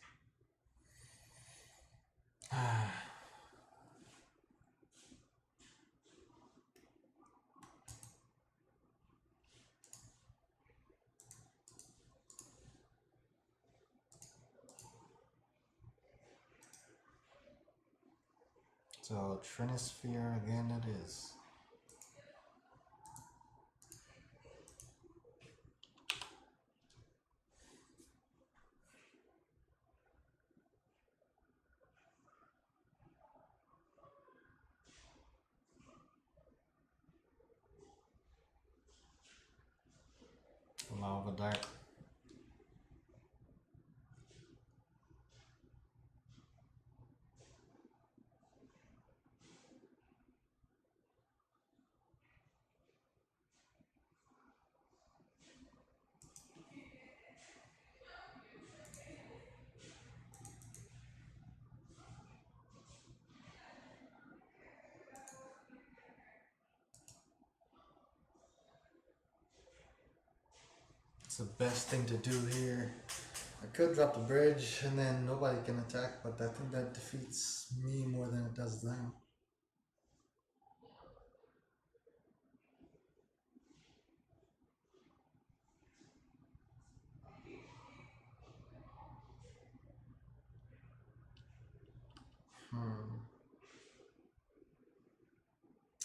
So Trinisphere again it is. Lava dart. It's the best thing to do here. I could drop the bridge and then nobody can attack, but I think that defeats me more than it does them.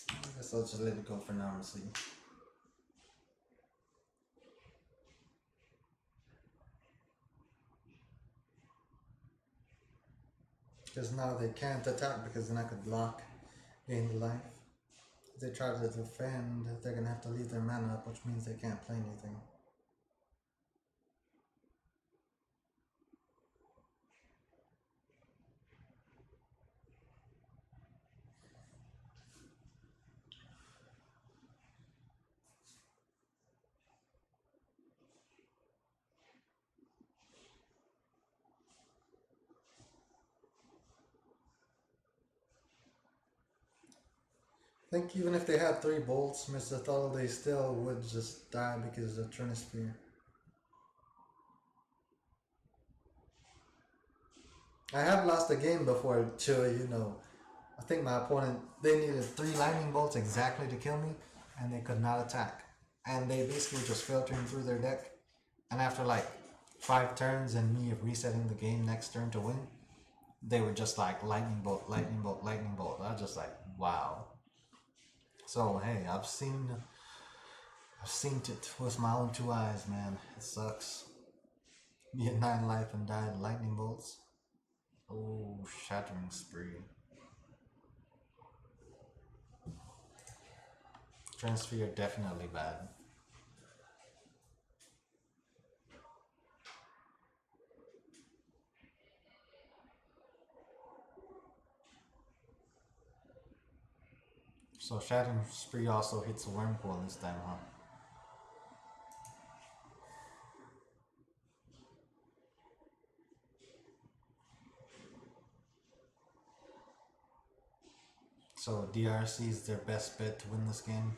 I guess I'll just let it go for now and see. Because now they can't attack because then I could block, gain the life. If they try to defend, they're gonna have to leave their mana up, which means they can't play anything. I think even if they had 3 bolts, Mr. Tuttle, they still would just die because of the Trinisphere. I have lost a game before too, you know. I think my opponent, they needed 3 lightning bolts exactly to kill me, and they could not attack. And they basically just filtering through their deck. And after like 5 turns and me resetting the game next turn to win, they were just like lightning bolt, lightning bolt, lightning bolt. I was just like, wow. So hey, I've seen it with my own 2 eyes, man. It sucks. Be at 9 life and died lightning bolts. Oh, shattering spree. Transfer definitely bad. So shattering spree also hits a wormhole this time, huh? So DRC is their best bet to win this game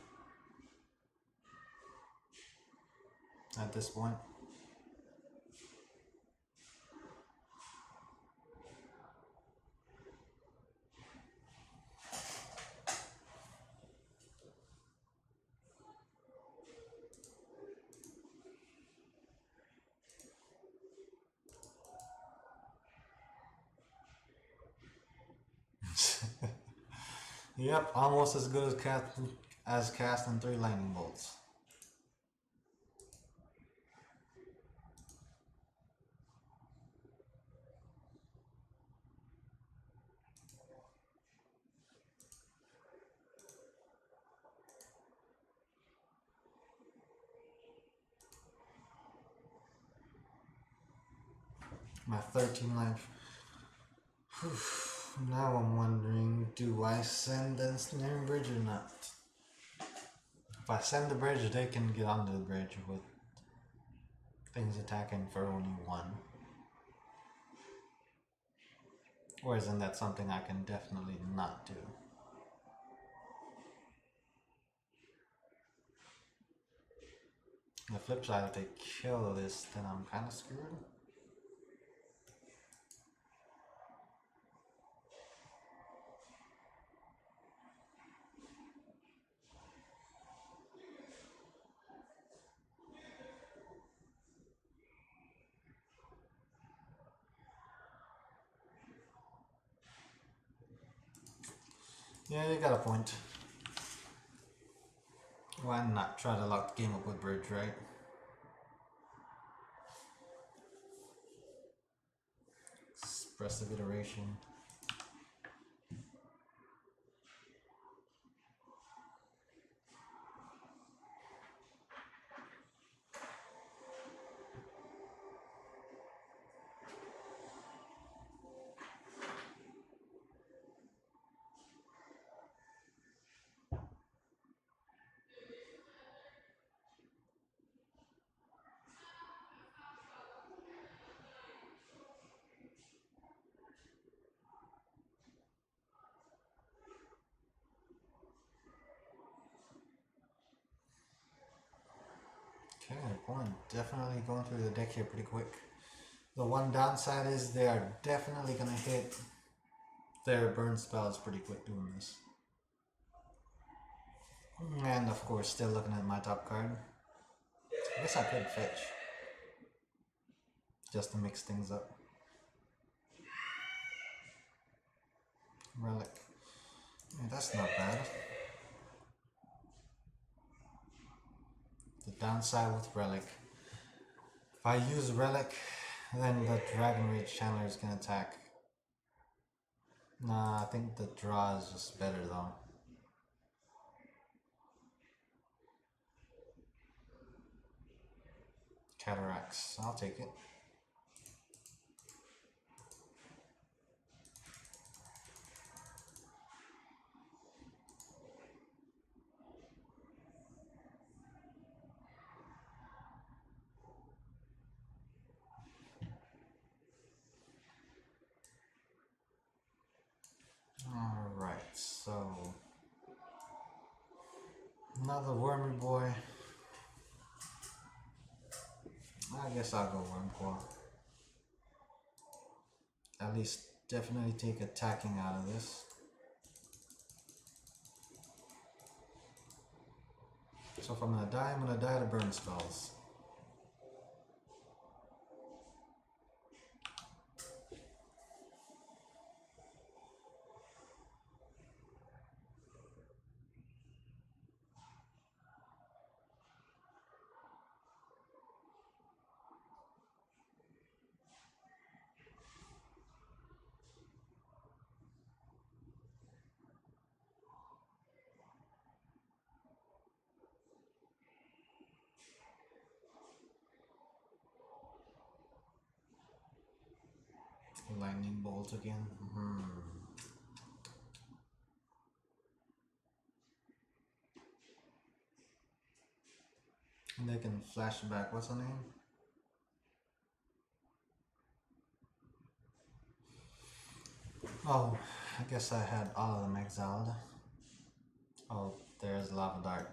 at this point. Yep, almost as good as casting 3 lightning bolts. My 13 life. Whew. Now I'm wondering, do I send the ensnaring bridge or not? If I send the bridge, they can get onto the bridge with things attacking for only 1. Or isn't that something I can definitely not do? The flip side, if they kill this, then I'm kind of screwed. Yeah, you got a point. Why not try to lock the game up with bridge, right? Expressive iteration. Okay, definitely going through the deck here pretty quick. The one downside is they are definitely going to hit their burn spells pretty quick doing this. And of course, still looking at my top card. I guess I could fetch. Just to mix things up. Relic. Yeah, that's not bad. The downside with Relic. If I use Relic, then the Dragon Rage Channelers can attack. Nah, I think the draw is just better though. Cataracts, I'll take it. Alright, so another Wormy Boy. I guess I'll go Wormcoil. At least definitely take attacking out of this. So if I'm gonna die to burn spells. Lightning bolt again. And they can flash back. What's her name? Oh, I guess I had all of them exiled. Oh, there's lava dart.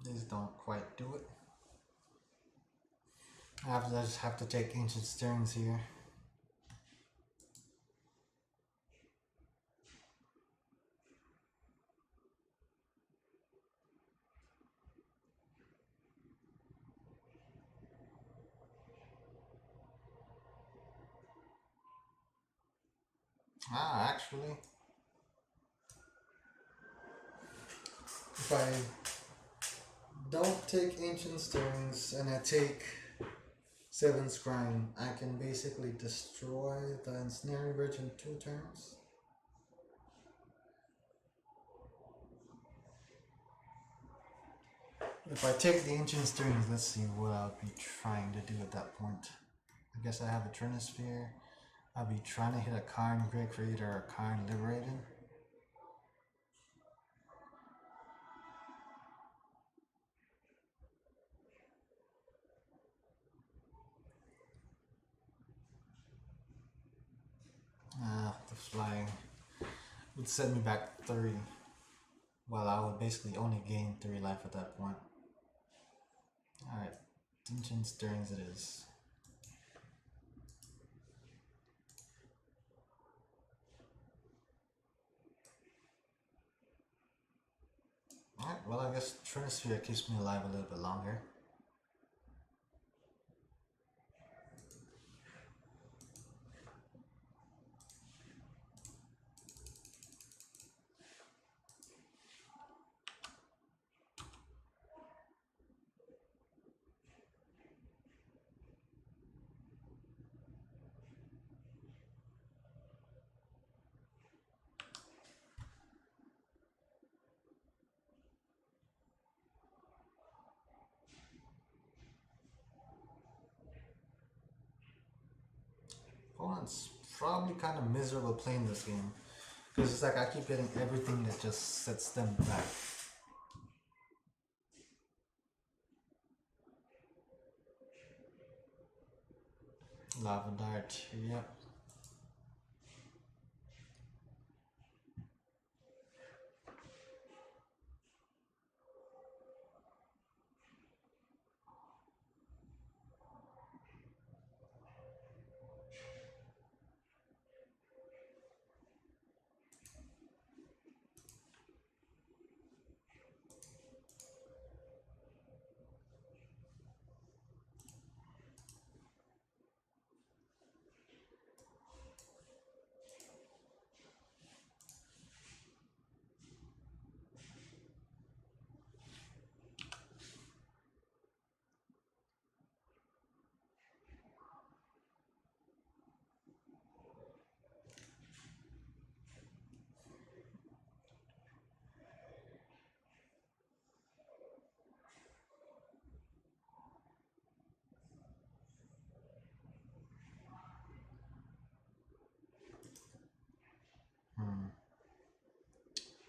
These don't quite do it. I just have to take ancient stirrings here. Ah, actually, if I don't take ancient stirrings and I take 7 scrying, I can basically destroy the ensnaring bridge in 2 turns. If I take the ancient stirrings, let's see what I'll be trying to do at that point. I guess I have a Trinisphere. I'll be trying to hit a Karn Great Creator or a Karn Liberated. The flying would send me back 3. Well, I would basically only gain 3 life at that point. Alright, ancient stirrings it is. Alright, well I guess Trinisphere keeps me alive a little bit longer. Opponent's probably kind of miserable playing this game. Because it's like I keep getting everything that just sets them back. Lava Dart, yep.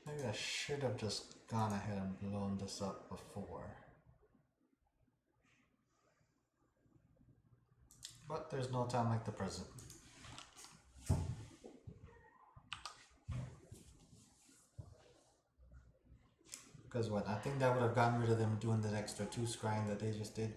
Maybe I should have just gone ahead and blown this up before. But there's no time like the present. Because what? I think that would have gotten rid of them doing the extra 2 scrying that they just did.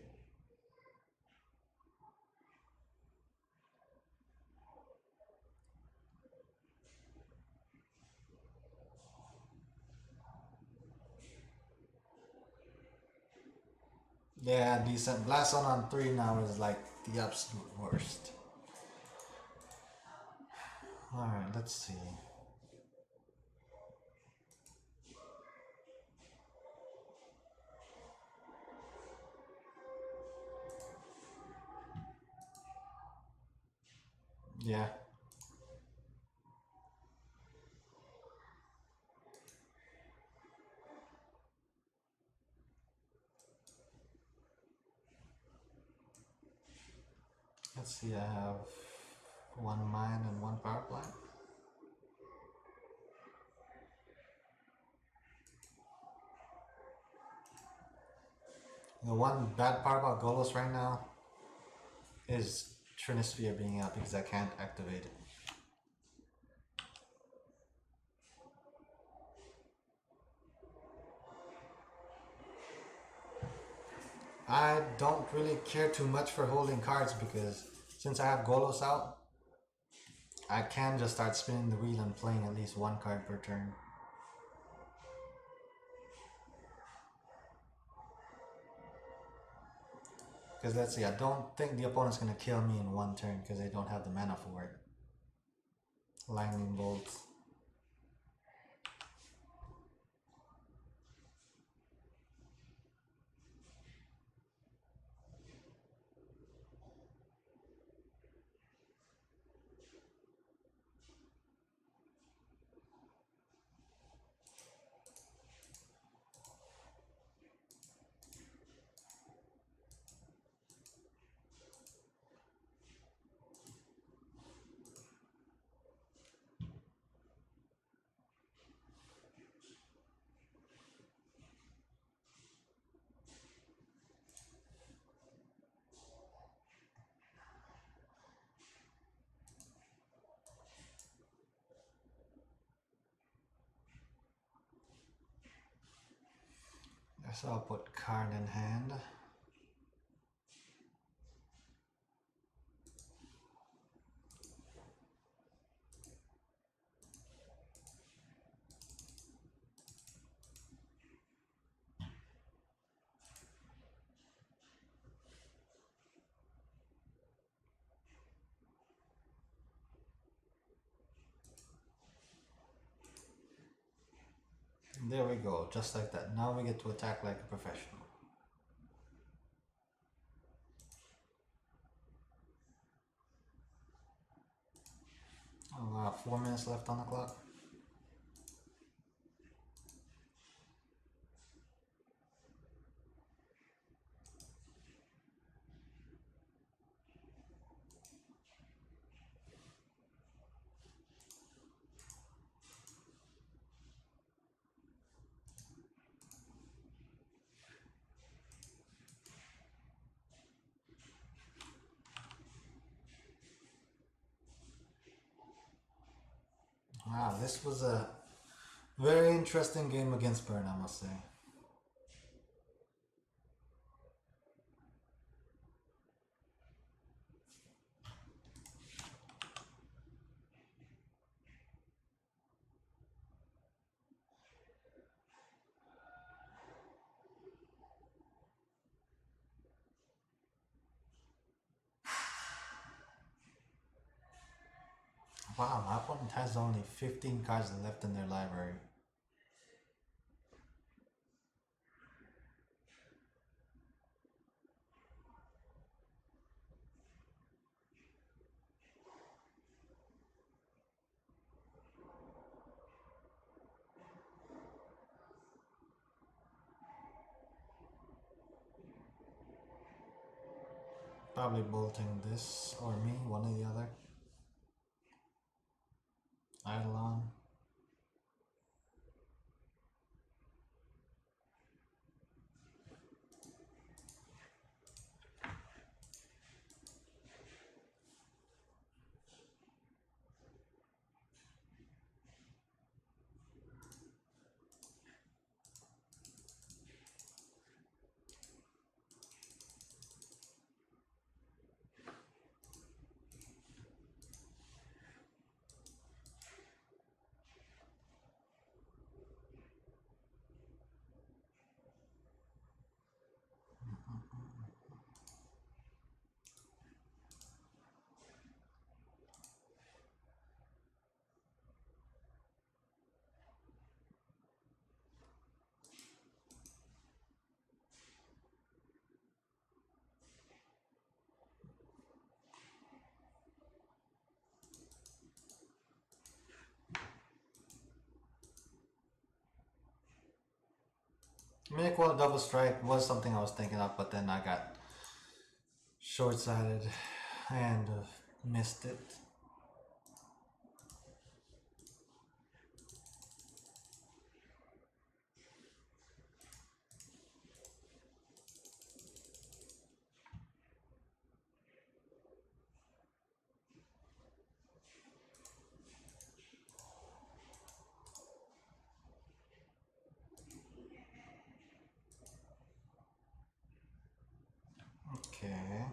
Yeah, decent. Blast on 3 now is like the absolute worst. Alright, let's see. Yeah. Let's see, I have one mine and one power plant. The one bad part about Golos right now is Trinisphere being out because I can't activate it. I don't really care too much for holding cards because since I have Golos out, I can just start spinning the wheel and playing at least one card per turn. Because let's see, I don't think the opponent's going to kill me in one turn because they don't have the mana for it. Lightning bolts. So I'll put card in hand. There we go, just like that. Now we get to attack like a professional. Oh, 4 minutes left on the clock. Wow, this was a very interesting game against Burn, I must say. Wow, my opponent has only 15 cards left in their library. Probably bolting this or me, one or the other. Eidolon. Make wall double strike was something I was thinking of, but then I got short-sighted and missed it. Okay.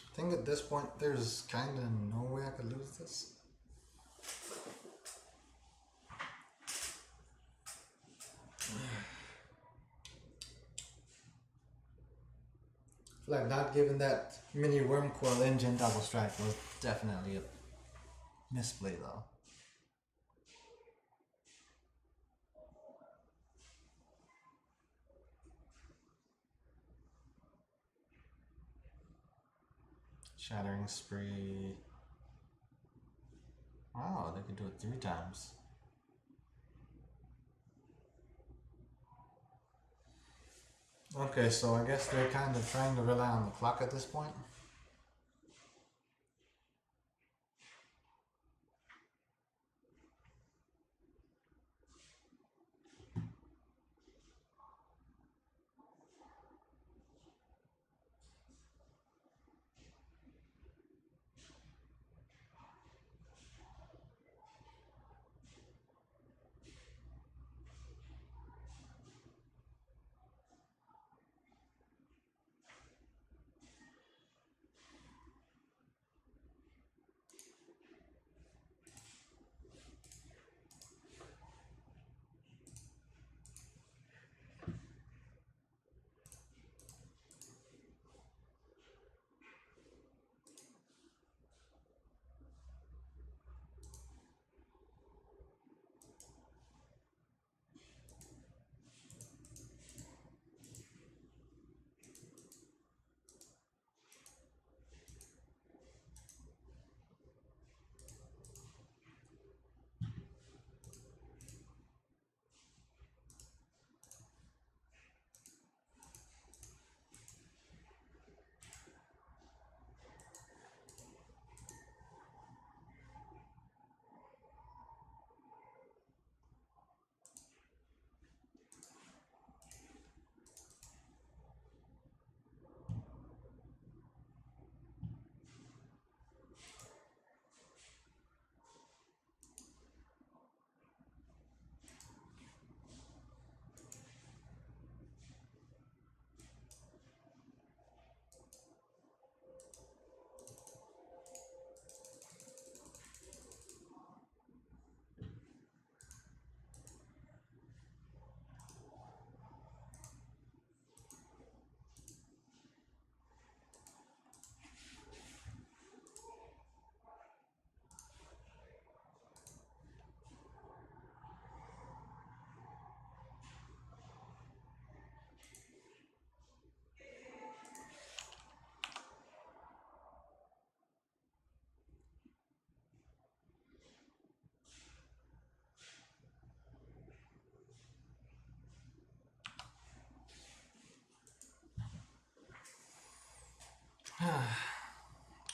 I think at this point there's kind of no way I could lose this. Like not giving that mini worm coil engine double strike was definitely a misplay though. Shattering spree. Wow, they could do it 3 times. Okay, so I guess they're kind of trying to rely on the clock at this point.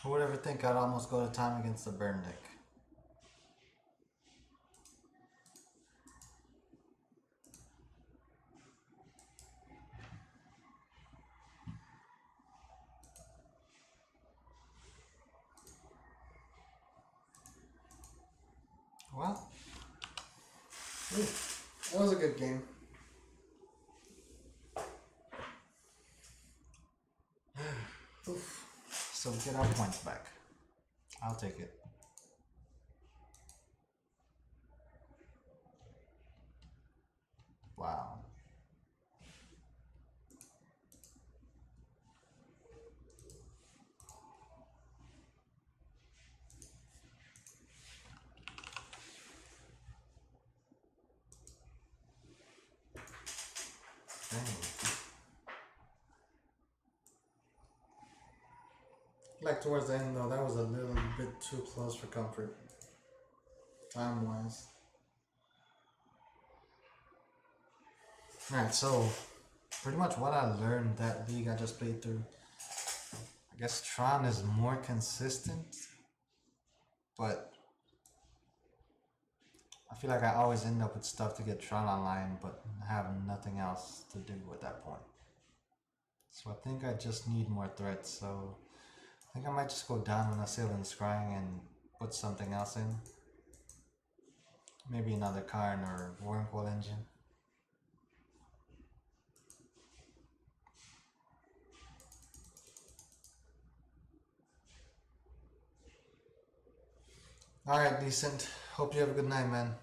Who would ever think I'd almost go to time against the burn deck? Well, that was a good game. Oof. So we get our points back. I'll take it. Wow. Dang. Like towards the end though, that was a little bit too close for comfort, time wise. Alright, so pretty much what I learned that league I just played through. I guess Tron is more consistent, but I feel like I always end up with stuff to get Tron online, but have nothing else to do at that point. So I think I just need more threats, so I think I might just go down on a Sailing Scrying and put something else in. Maybe another Karn or Wormcoil engine. Alright, decent. Hope you have a good night, man.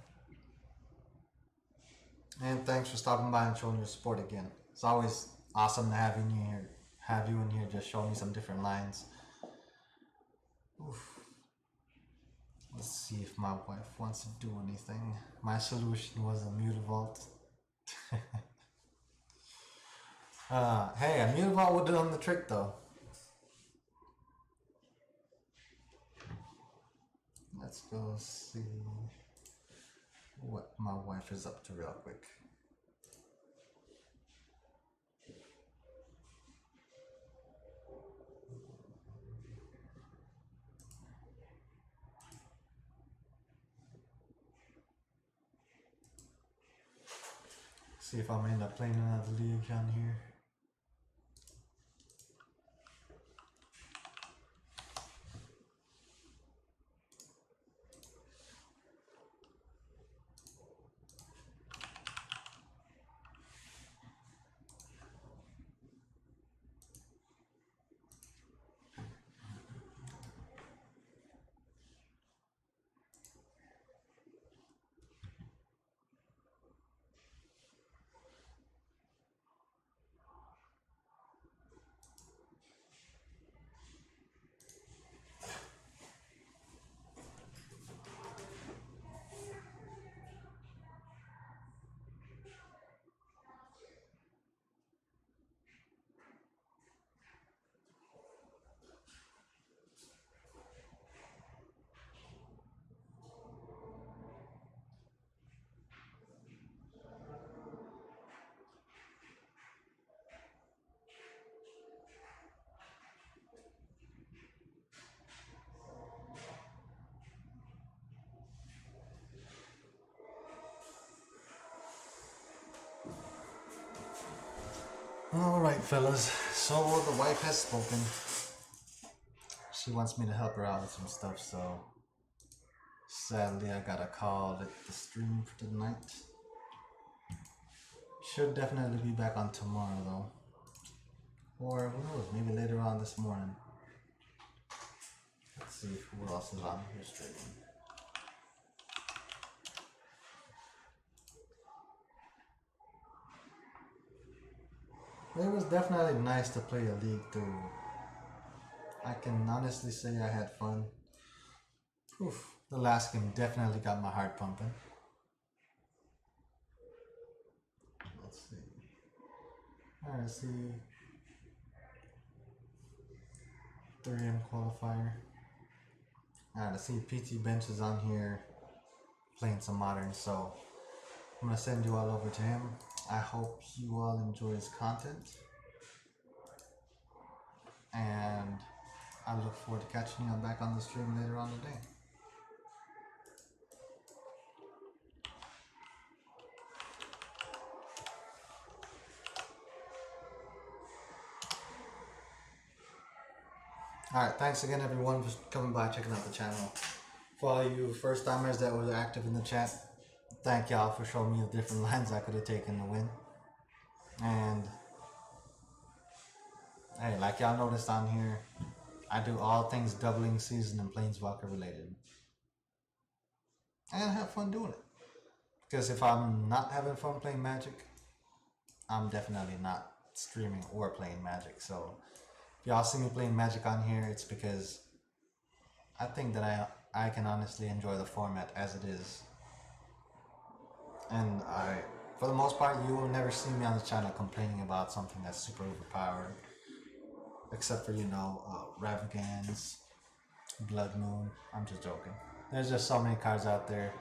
And thanks for stopping by and showing your support again. It's always awesome to have you in here. Just show me some different lines. Oof. Let's see if my wife wants to do anything. My solution was a Mutavault. Hey, a Mutavault would have done the trick though. Let's go see what my wife is up to real quick. See if I'm end up playing another league on here. Alright, fellas. So the wife has spoken. She wants me to help her out with some stuff, so sadly I gotta call it the stream for tonight. Should definitely be back on tomorrow though. Or who knows, maybe later on this morning. Let's see who else is on here streaming. It was definitely nice to play a league through. I can honestly say I had fun. Oof, the last game definitely got my heart pumping. Let's see. Alright, see. 3M qualifier. Alright, I see PT Bench is on here playing some modern, so I'm gonna send you all over to him. I hope you all enjoy his content. And I look forward to catching you back on the stream later on today. Alright, thanks again everyone for coming by, checking out the channel. For all you first timers that were active in the chat, thank y'all for showing me the different lines I could have taken to win. And hey, like y'all noticed on here, I do all things doubling season and planeswalker related. And have fun doing it. Because if I'm not having fun playing Magic, I'm definitely not streaming or playing Magic. So if y'all see me playing Magic on here, it's because I think that I can honestly enjoy the format as it is. And for the most part, you will never see me on the channel complaining about something that's super overpowered. Except for, Ravagans, Blood Moon. I'm just joking. There's just so many cards out there,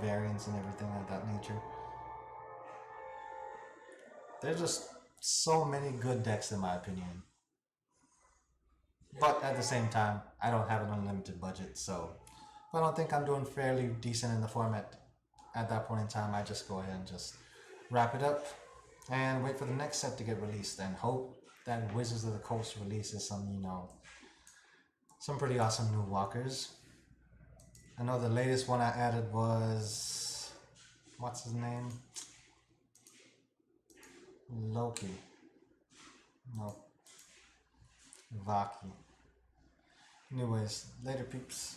variants and everything of that nature. There's just so many good decks in my opinion. But at the same time, I don't have an unlimited budget, so if I don't think I'm doing fairly decent in the format at that point in time, I just go ahead and just wrap it up and wait for the next set to get released and hope that Wizards of the Coast releases some pretty awesome new walkers. I know the latest one I added was, what's his name? Loki. No. Vaki. Anyways, later peeps.